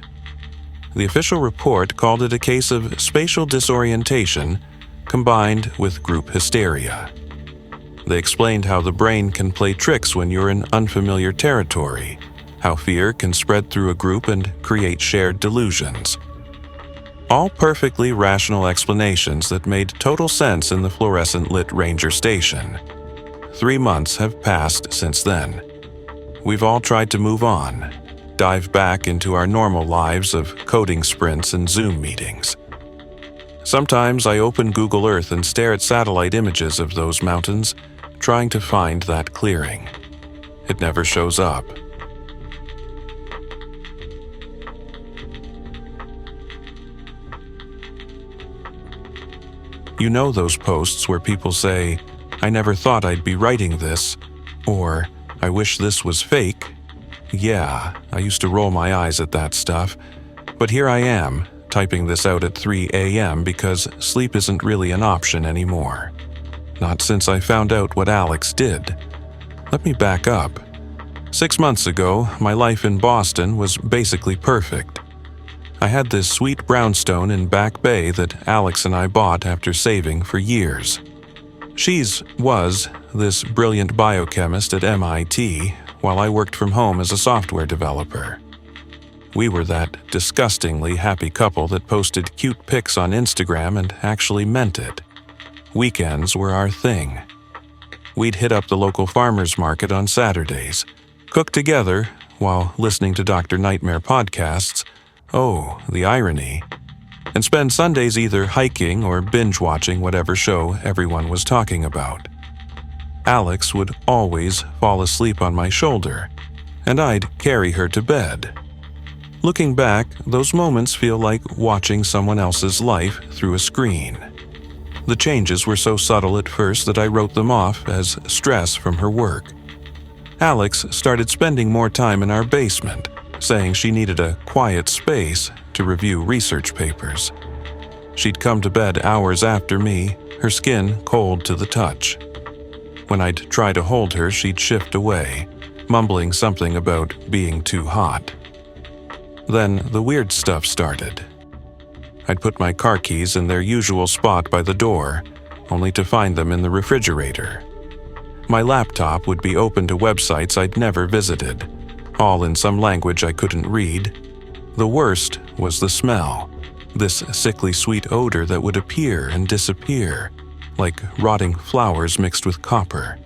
The official report called it a case of spatial disorientation combined with group hysteria. They explained how the brain can play tricks when you're in unfamiliar territory, how fear can spread through a group and create shared delusions. All perfectly rational explanations that made total sense in the fluorescent-lit ranger station. 3 months have passed since then. We've all tried to move on, dive back into our normal lives of coding sprints and Zoom meetings. Sometimes I open Google Earth and stare at satellite images of those mountains, trying to find that clearing. It never shows up. You know those posts where people say, "I never thought I'd be writing this," or "I wish this was fake." Yeah, I used to roll my eyes at that stuff, but here I am, typing this out at 3 a.m. because sleep isn't really an option anymore. Not since I found out what Alex did. Let me back up. 6 months ago, my life in Boston was basically perfect. I had this sweet brownstone in Back Bay that Alex and I bought after saving for years. Was this brilliant biochemist at MIT, while I worked from home as a software developer. We were that disgustingly happy couple that posted cute pics on Instagram and actually meant it. Weekends were our thing. We'd hit up the local farmers market on Saturdays, cook together while listening to Dr. Nightmare podcasts, oh, the irony, and spend Sundays either hiking or binge-watching whatever show everyone was talking about. Alex would always fall asleep on my shoulder, and I'd carry her to bed. Looking back, those moments feel like watching someone else's life through a screen. The changes were so subtle at first that I wrote them off as stress from her work. Alex started spending more time in our basement, saying she needed a quiet space to review research papers. She'd come to bed hours after me, her skin cold to the touch. When I'd try to hold her, she'd shift away, mumbling something about being too hot. Then the weird stuff started. I'd put my car keys in their usual spot by the door, only to find them in the refrigerator. My laptop would be open to websites I'd never visited, all in some language I couldn't read. The worst was the smell, this sickly sweet odor that would appear and disappear, like rotting flowers mixed with copper.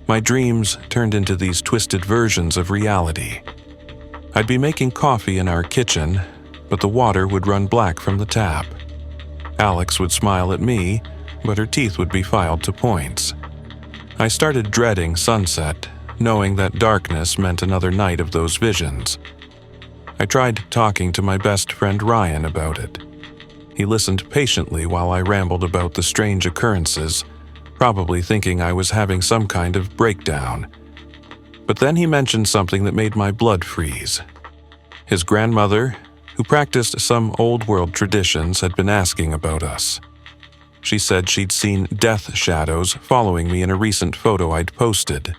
My dreams turned into these twisted versions of reality. I'd be making coffee in our kitchen, but the water would run black from the tap. Alex would smile at me, but her teeth would be filed to points. I started dreading sunset, knowing that darkness meant another night of those visions. I tried talking to my best friend Ryan about it. He listened patiently while I rambled about the strange occurrences, probably thinking I was having some kind of breakdown. But then he mentioned something that made my blood freeze. His grandmother, who practiced some old-world traditions, had been asking about us. She said she'd seen death shadows following me in a recent photo I'd posted.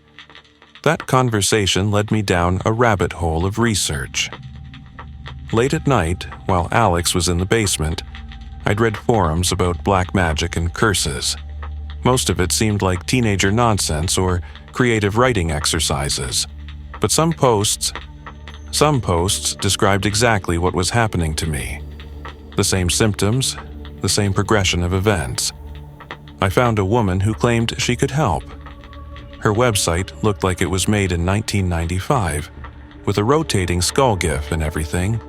That conversation led me down a rabbit hole of research. Late at night, while Alex was in the basement, I'd read forums about black magic and curses. Most of it seemed like teenager nonsense or creative writing exercises, but some posts described exactly what was happening to me. The same symptoms, the same progression of events. I found a woman who claimed she could help. Her website looked like it was made in 1995, with a rotating skull gif and everything.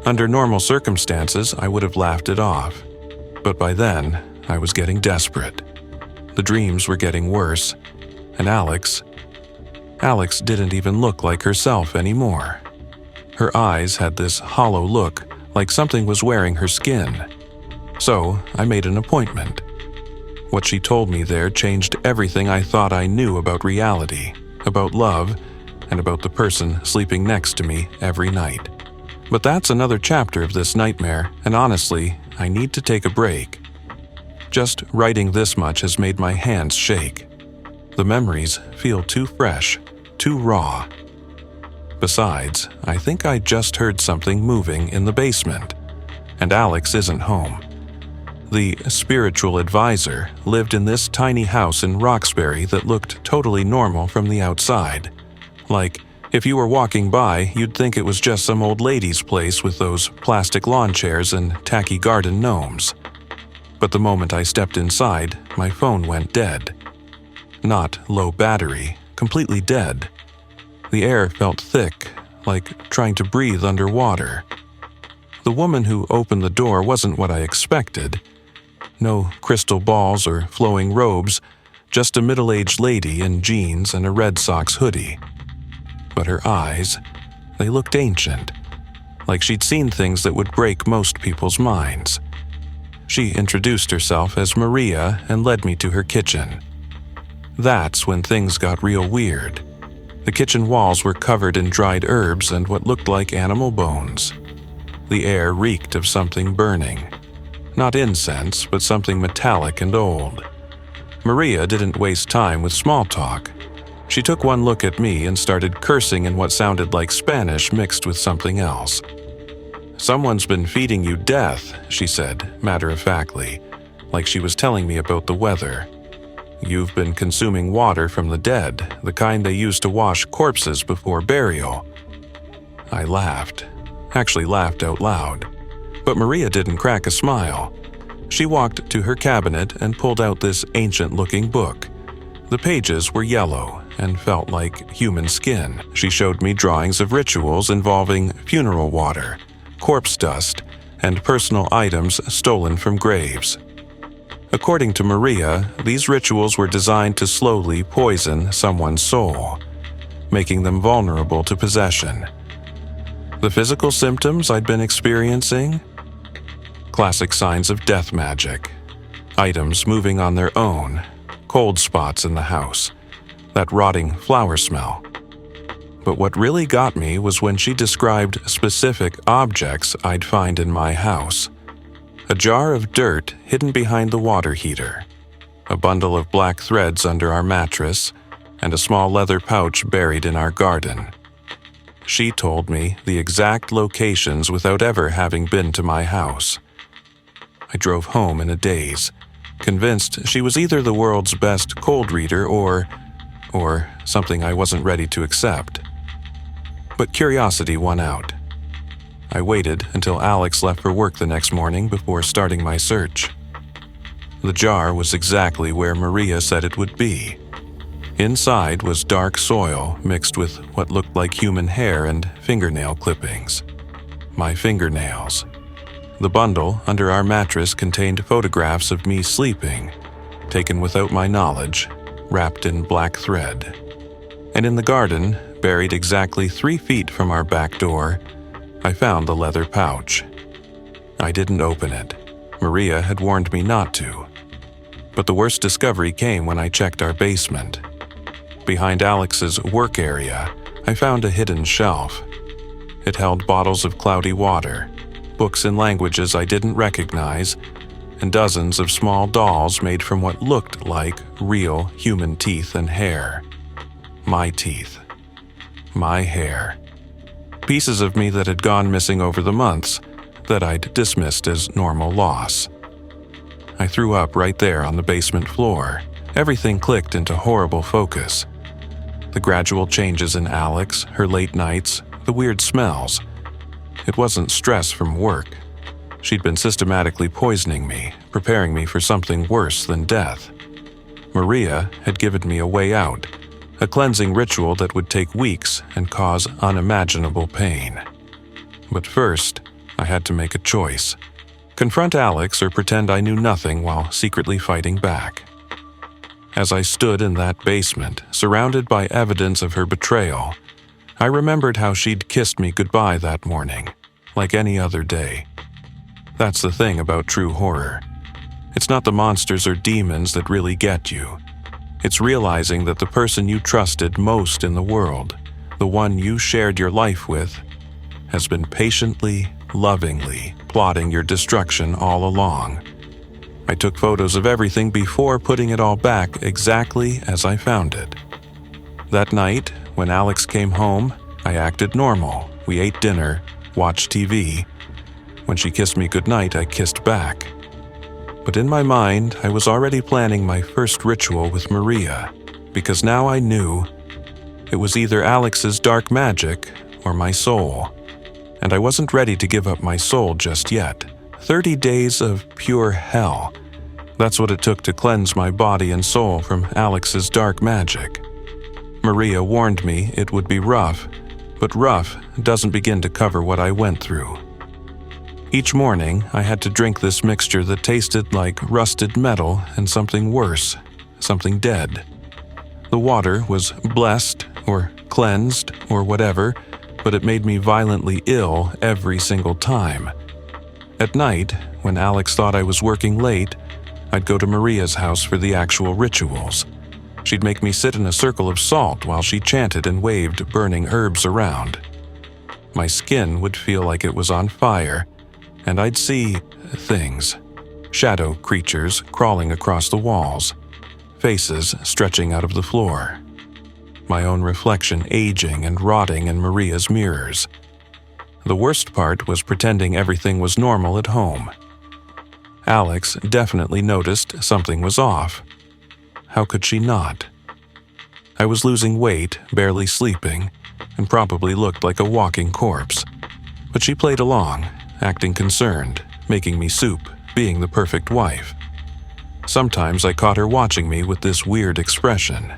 Under normal circumstances, I would have laughed it off. But by then, I was getting desperate. The dreams were getting worse. And Alex didn't even look like herself anymore. Her eyes had this hollow look, like something was wearing her skin. So I made an appointment. What she told me there changed everything I thought I knew about reality, about love, and about the person sleeping next to me every night. But that's another chapter of this nightmare, and honestly, I need to take a break. Just writing this much has made my hands shake. The memories feel too fresh, too raw. Besides, I think I just heard something moving in the basement, and Alex isn't home. The spiritual advisor lived in this tiny house in Roxbury that looked totally normal from the outside. Like, if you were walking by, you'd think it was just some old lady's place with those plastic lawn chairs and tacky garden gnomes. But the moment I stepped inside, my phone went dead. Not low battery, completely dead. The air felt thick, like trying to breathe underwater. The woman who opened the door wasn't what I expected. No crystal balls or flowing robes, just a middle-aged lady in jeans and a Red Sox hoodie. But her eyes, they looked ancient, like she'd seen things that would break most people's minds. She introduced herself as Maria and led me to her kitchen. That's when things got real weird. The kitchen walls were covered in dried herbs and what looked like animal bones. The air reeked of something burning. Not incense, but something metallic and old. Maria didn't waste time with small talk. She took one look at me and started cursing in what sounded like Spanish mixed with something else. "Someone's been feeding you death," she said, matter-of-factly, like she was telling me about the weather. "You've been consuming water from the dead, the kind they use to wash corpses before burial." I laughed, actually laughed out loud. But Maria didn't crack a smile. She walked to her cabinet and pulled out this ancient-looking book. The pages were yellow and felt like human skin. She showed me drawings of rituals involving funeral water, corpse dust, and personal items stolen from graves. According to Maria, these rituals were designed to slowly poison someone's soul, making them vulnerable to possession. The physical symptoms I'd been experiencing? Classic signs of death magic. Items moving on their own, cold spots in the house, that rotting flower smell. But what really got me was when she described specific objects I'd find in my house. A jar of dirt hidden behind the water heater, a bundle of black threads under our mattress, and a small leather pouch buried in our garden. She told me the exact locations without ever having been to my house. I drove home in a daze, convinced she was either the world's best cold reader or something I wasn't ready to accept. But curiosity won out. I waited until Alex left for work the next morning before starting my search. The jar was exactly where Maria said it would be. Inside was dark soil mixed with what looked like human hair and fingernail clippings. My fingernails. The bundle under our mattress contained photographs of me sleeping, taken without my knowledge, wrapped in black thread. And in the garden, buried exactly 3 feet from our back door, I found the leather pouch. I didn't open it. Maria had warned me not to. But the worst discovery came when I checked our basement. Behind Alex's work area, I found a hidden shelf. It held bottles of cloudy water, books in languages I didn't recognize, and dozens of small dolls made from what looked like real human teeth and hair. My teeth. My hair. Pieces of me that had gone missing over the months, that I'd dismissed as normal loss. I threw up right there on the basement floor. Everything clicked into horrible focus. The gradual changes in Alex, her late nights, the weird smells. It wasn't stress from work. She'd been systematically poisoning me, preparing me for something worse than death. Maria had given me a way out, a cleansing ritual that would take weeks and cause unimaginable pain. But first, I had to make a choice. Confront Alex or pretend I knew nothing while secretly fighting back. As I stood in that basement, surrounded by evidence of her betrayal, I remembered how she'd kissed me goodbye that morning, like any other day. That's the thing about true horror. It's not the monsters or demons that really get you. It's realizing that the person you trusted most in the world, the one you shared your life with, has been patiently, lovingly plotting your destruction all along. I took photos of everything before putting it all back exactly as I found it. That night, when Alex came home, I acted normal. We ate dinner, watched TV. When she kissed me goodnight, I kissed back. But in my mind, I was already planning my first ritual with Maria, because now I knew it was either Alex's dark magic or my soul. And I wasn't ready to give up my soul just yet. 30 days of pure hell. That's what it took to cleanse my body and soul from Alex's dark magic. Maria warned me it would be rough, but rough doesn't begin to cover what I went through. Each morning, I had to drink this mixture that tasted like rusted metal and something worse, something dead. The water was blessed or cleansed or whatever, but it made me violently ill every single time. At night, when Alex thought I was working late, I'd go to Maria's house for the actual rituals. She'd make me sit in a circle of salt while she chanted and waved burning herbs around. My skin would feel like it was on fire, and I'd see things. Shadow creatures crawling across the walls, faces stretching out of the floor. My own reflection aging and rotting in Maria's mirrors. The worst part was pretending everything was normal at home. Alex definitely noticed something was off. How could she not? I was losing weight, barely sleeping, and probably looked like a walking corpse. But she played along, acting concerned, making me soup, being the perfect wife. Sometimes I caught her watching me with this weird expression.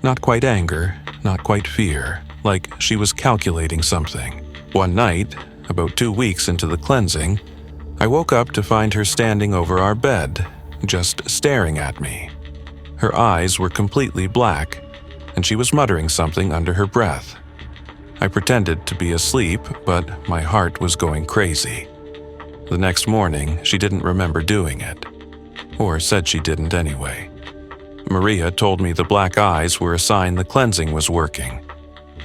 Not quite anger, not quite fear, like she was calculating something. One night, about 2 weeks into the cleansing, I woke up to find her standing over our bed, just staring at me. Her eyes were completely black, and she was muttering something under her breath. I pretended to be asleep, but my heart was going crazy. The next morning, she didn't remember doing it, or said she didn't anyway. Maria told me the black eyes were a sign the cleansing was working.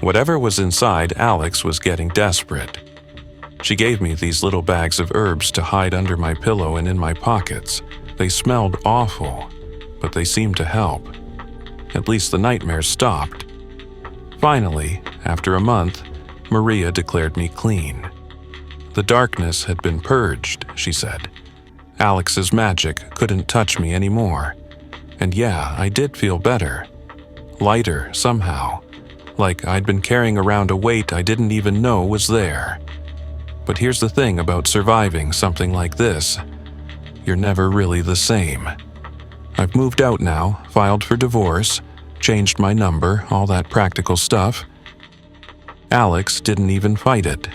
Whatever was inside Alex was getting desperate. She gave me these little bags of herbs to hide under my pillow and in my pockets. They smelled awful, but they seemed to help. At least the nightmares stopped. Finally, after a month, Maria declared me clean. The darkness had been purged, she said. Alex's magic couldn't touch me anymore. And yeah, I did feel better. Lighter, somehow. Like I'd been carrying around a weight I didn't even know was there. But here's the thing about surviving something like this. You're never really the same. I've moved out now, filed for divorce, changed my number, all that practical stuff. Alex didn't even fight it.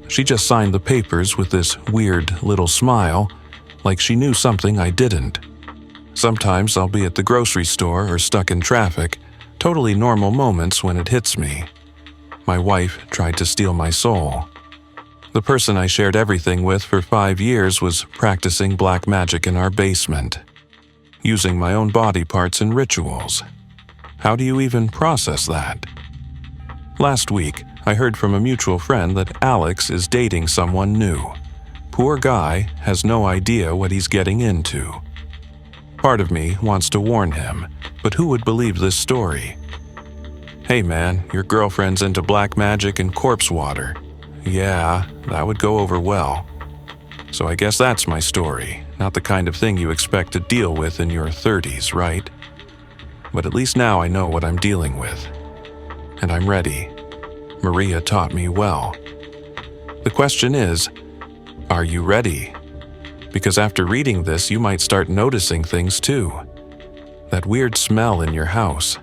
She just signed the papers with this weird little smile, like she knew something I didn't. Sometimes I'll be at the grocery store or stuck in traffic, totally normal moments when it hits me. My wife tried to steal my soul. The person I shared everything with for 5 years was practicing black magic in our basement, using my own body parts in rituals. How do you even process that? Last week, I heard from a mutual friend that Alex is dating someone new. Poor guy has no idea what he's getting into. Part of me wants to warn him, but who would believe this story? Hey man, your girlfriend's into black magic and corpse water. Yeah, that would go over well. So I guess that's my story, not the kind of thing you expect to deal with in your 30s, right? But at least now I know what I'm dealing with. And I'm ready. Maria taught me well. The question is, are you ready? Because after reading this, you might start noticing things too. That weird smell in your house.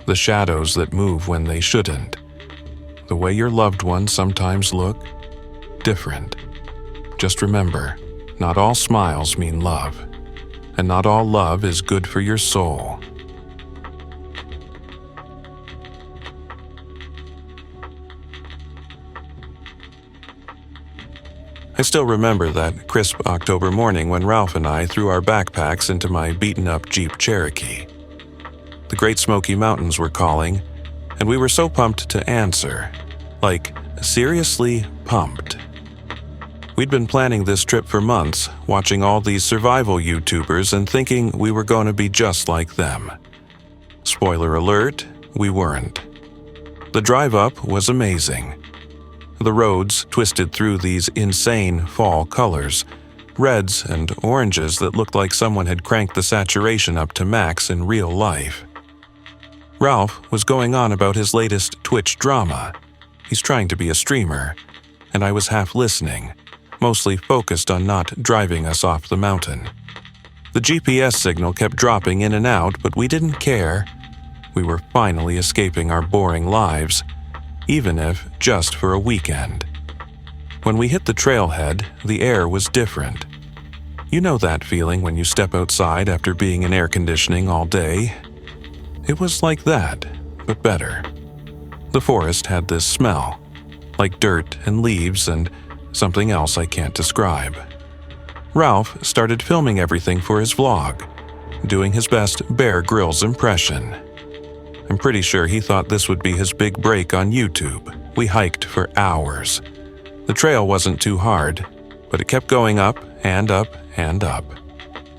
The shadows that move when they shouldn't. The way your loved ones sometimes look different. Just remember, not all smiles mean love. And not all love is good for your soul. I still remember that crisp October morning when Ralph and I threw our backpacks into my beaten-up Jeep Cherokee. The Great Smoky Mountains were calling, and we were so pumped to answer. Like, seriously pumped. We'd been planning this trip for months, watching all these survival YouTubers and thinking we were going to be just like them. Spoiler alert, we weren't. The drive up was amazing. The roads twisted through these insane fall colors, reds and oranges that looked like someone had cranked the saturation up to max in real life. Ralph was going on about his latest Twitch drama. He's trying to be a streamer, and I was half listening, mostly focused on not driving us off the mountain. The GPS signal kept dropping in and out, but we didn't care. We were finally escaping our boring lives, even if just for a weekend. When we hit the trailhead, the air was different. You know that feeling when you step outside after being in air conditioning all day? It was like that, but better. The forest had this smell, like dirt and leaves and something else I can't describe. Ralph started filming everything for his vlog, doing his best Bear Grylls impression. I'm pretty sure he thought this would be his big break on YouTube. We hiked for hours. The trail wasn't too hard, but it kept going up and up and up.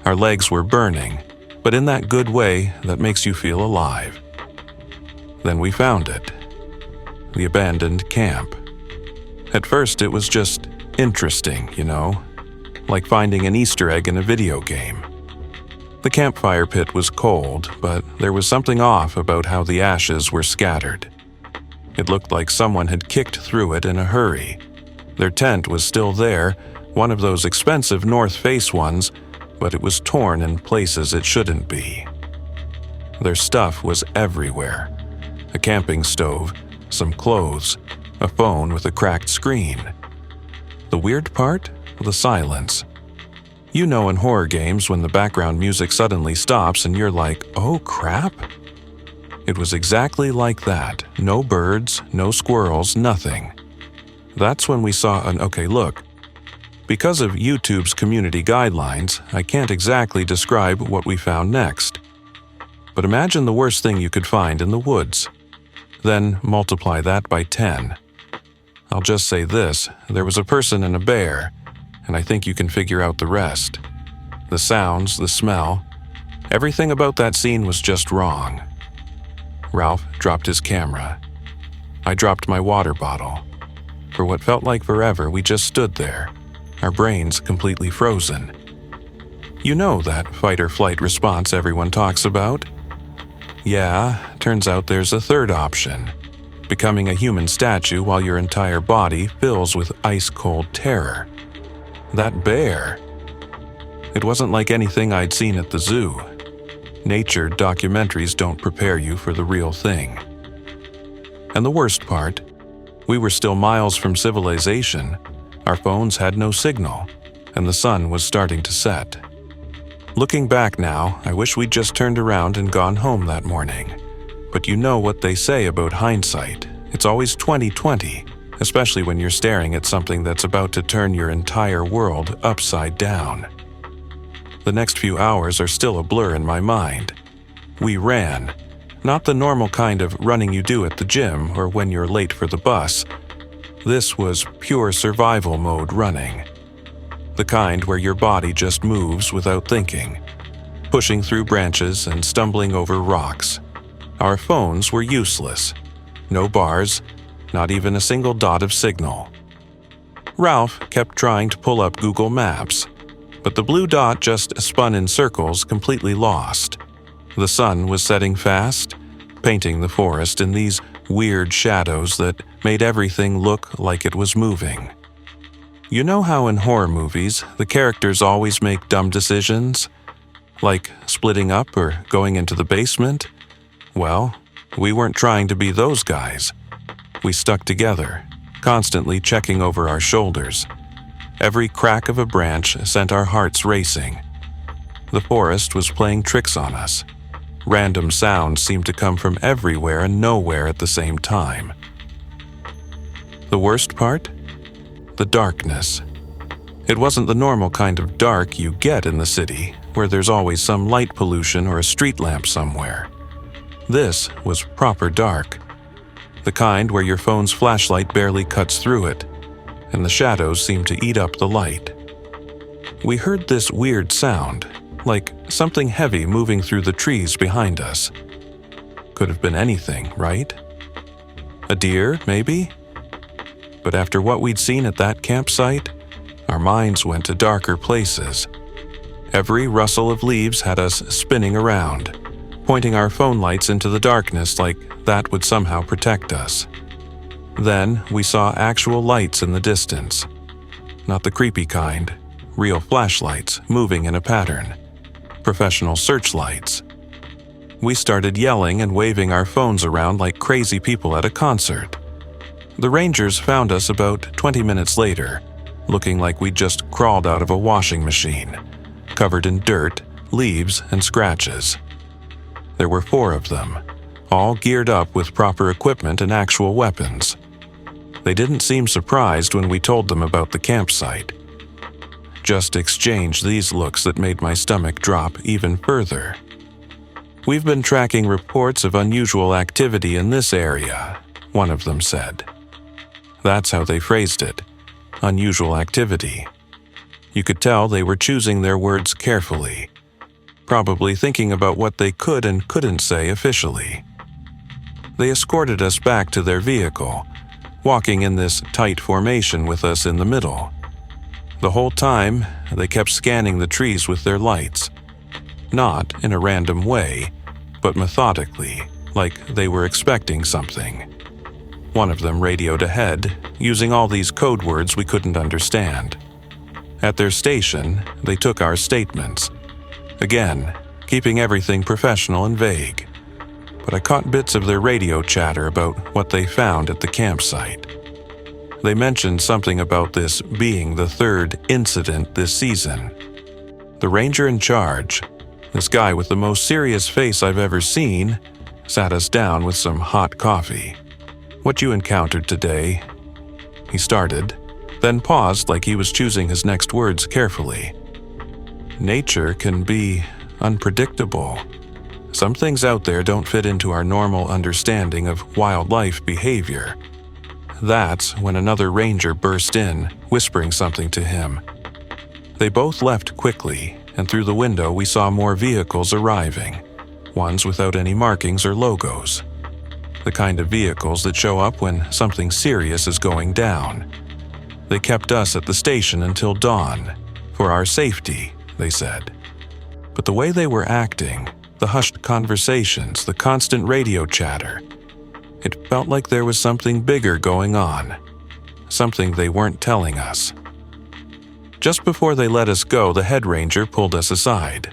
Our legs were burning, but in that good way that makes you feel alive. Then we found it. The abandoned camp. At first it was just interesting, you know, like finding an Easter egg in a video game. The campfire pit was cold, but there was something off about how the ashes were scattered. It looked like someone had kicked through it in a hurry. Their tent was still there, one of those expensive North Face ones, but it was torn in places it shouldn't be. Their stuff was everywhere. A camping stove, some clothes, a phone with a cracked screen. The weird part? The silence. You know in horror games when the background music suddenly stops and you're like, oh crap? It was exactly like that. No birds, no squirrels, nothing. That's when we saw an okay look. Because of YouTube's community guidelines, I can't exactly describe what we found next. But imagine the worst thing you could find in the woods. Then multiply that by 10. I'll just say this, there was a person and a bear, and I think you can figure out the rest. The sounds, the smell, everything about that scene was just wrong. Ralph dropped his camera. I dropped my water bottle. For what felt like forever, we just stood there, our brains completely frozen. You know that fight-or-flight response everyone talks about? Yeah, turns out there's a third option. Becoming a human statue while your entire body fills with ice-cold terror. That bear. It wasn't like anything I'd seen at the zoo. Nature documentaries don't prepare you for the real thing. And the worst part, we were still miles from civilization, our phones had no signal, and the sun was starting to set. Looking back now, I wish we'd just turned around and gone home that morning. But you know what they say about hindsight. It's always 20/20, especially when you're staring at something that's about to turn your entire world upside down. The next few hours are still a blur in my mind. We ran. Not the normal kind of running you do at the gym or when you're late for the bus. This was pure survival mode running. The kind where your body just moves without thinking, pushing through branches and stumbling over rocks. Our phones were useless. No bars, not even a single dot of signal. Ralph kept trying to pull up Google Maps, but the blue dot just spun in circles, completely lost. The sun was setting fast, painting the forest in these weird shadows that made everything look like it was moving. You know how in horror movies, the characters always make dumb decisions? Like splitting up or going into the basement? Well, we weren't trying to be those guys. We stuck together, constantly checking over our shoulders. Every crack of a branch sent our hearts racing. The forest was playing tricks on us. Random sounds seemed to come from everywhere and nowhere at the same time. The worst part? The darkness. It wasn't the normal kind of dark you get in the city, where there's always some light pollution or a street lamp somewhere. This was proper dark. The kind where your phone's flashlight barely cuts through it, and the shadows seem to eat up the light. We heard this weird sound, like something heavy moving through the trees behind us. Could have been anything, right? A deer, maybe? But after what we'd seen at that campsite, our minds went to darker places. Every rustle of leaves had us spinning around, pointing our phone lights into the darkness like that would somehow protect us. Then we saw actual lights in the distance. Not the creepy kind, real flashlights moving in a pattern. Professional searchlights. We started yelling and waving our phones around like crazy people at a concert. The rangers found us about 20 minutes later, looking like we'd just crawled out of a washing machine, covered in dirt, leaves, and scratches. There were 4 of them, all geared up with proper equipment and actual weapons. They didn't seem surprised when we told them about the campsite. Just exchanged these looks that made my stomach drop even further. "We've been tracking reports of unusual activity in this area," one of them said. That's how they phrased it. Unusual activity. You could tell they were choosing their words carefully, probably thinking about what they could and couldn't say officially. They escorted us back to their vehicle, walking in this tight formation with us in the middle. The whole time, they kept scanning the trees with their lights. Not in a random way, but methodically, like they were expecting something. One of them radioed ahead, using all these code words we couldn't understand. At their station, they took our statements. Again, keeping everything professional and vague. But I caught bits of their radio chatter about what they found at the campsite. They mentioned something about this being the 3rd incident this season. The ranger in charge, this guy with the most serious face I've ever seen, sat us down with some hot coffee. "What you encountered today," he started, then paused like he was choosing his next words carefully. "Nature can be unpredictable. Some things out there don't fit into our normal understanding of wildlife behavior." That's when another ranger burst in, whispering something to him. They both left quickly, and through the window we saw more vehicles arriving, ones without any markings or logos. The kind of vehicles that show up when something serious is going down. They kept us at the station until dawn, for our safety, they said. But the way they were acting, the hushed conversations, the constant radio chatter, it felt like there was something bigger going on, something they weren't telling us. Just before they let us go, the head ranger pulled us aside.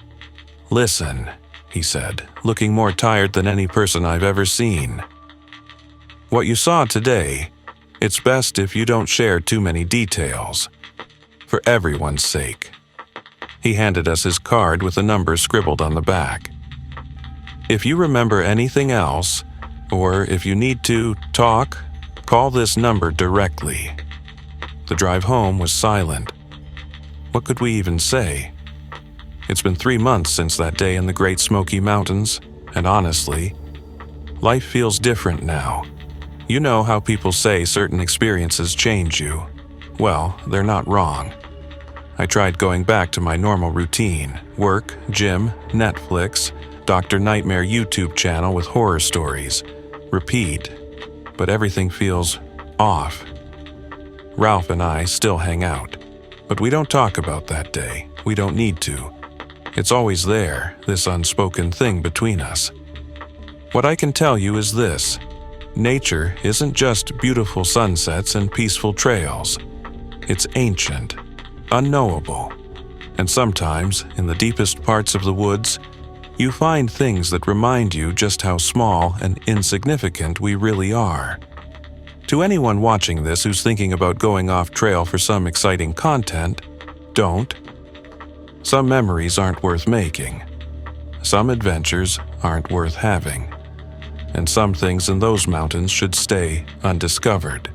"Listen," he said, looking more tired than any person I've ever seen. "What you saw today, it's best if you don't share too many details. For everyone's sake." He handed us his card with a number scribbled on the back. "If you remember anything else, or if you need to talk, call this number directly." The drive home was silent. What could we even say? It's been 3 months since that day in the Great Smoky Mountains, and honestly, life feels different now. You know how people say certain experiences change you. Well, they're not wrong. I tried going back to my normal routine: work, gym, Netflix, Dr. Nightmare YouTube channel with horror stories. Repeat. But everything feels off. Ralph and I still hang out. But we don't talk about that day. We don't need to. It's always there, this unspoken thing between us. What I can tell you is this: nature isn't just beautiful sunsets and peaceful trails. It's ancient, unknowable, and sometimes, in the deepest parts of the woods, you find things that remind you just how small and insignificant we really are. To anyone watching this who's thinking about going off trail for some exciting content, don't. Some memories aren't worth making. Some adventures aren't worth having. And some things in those mountains should stay undiscovered.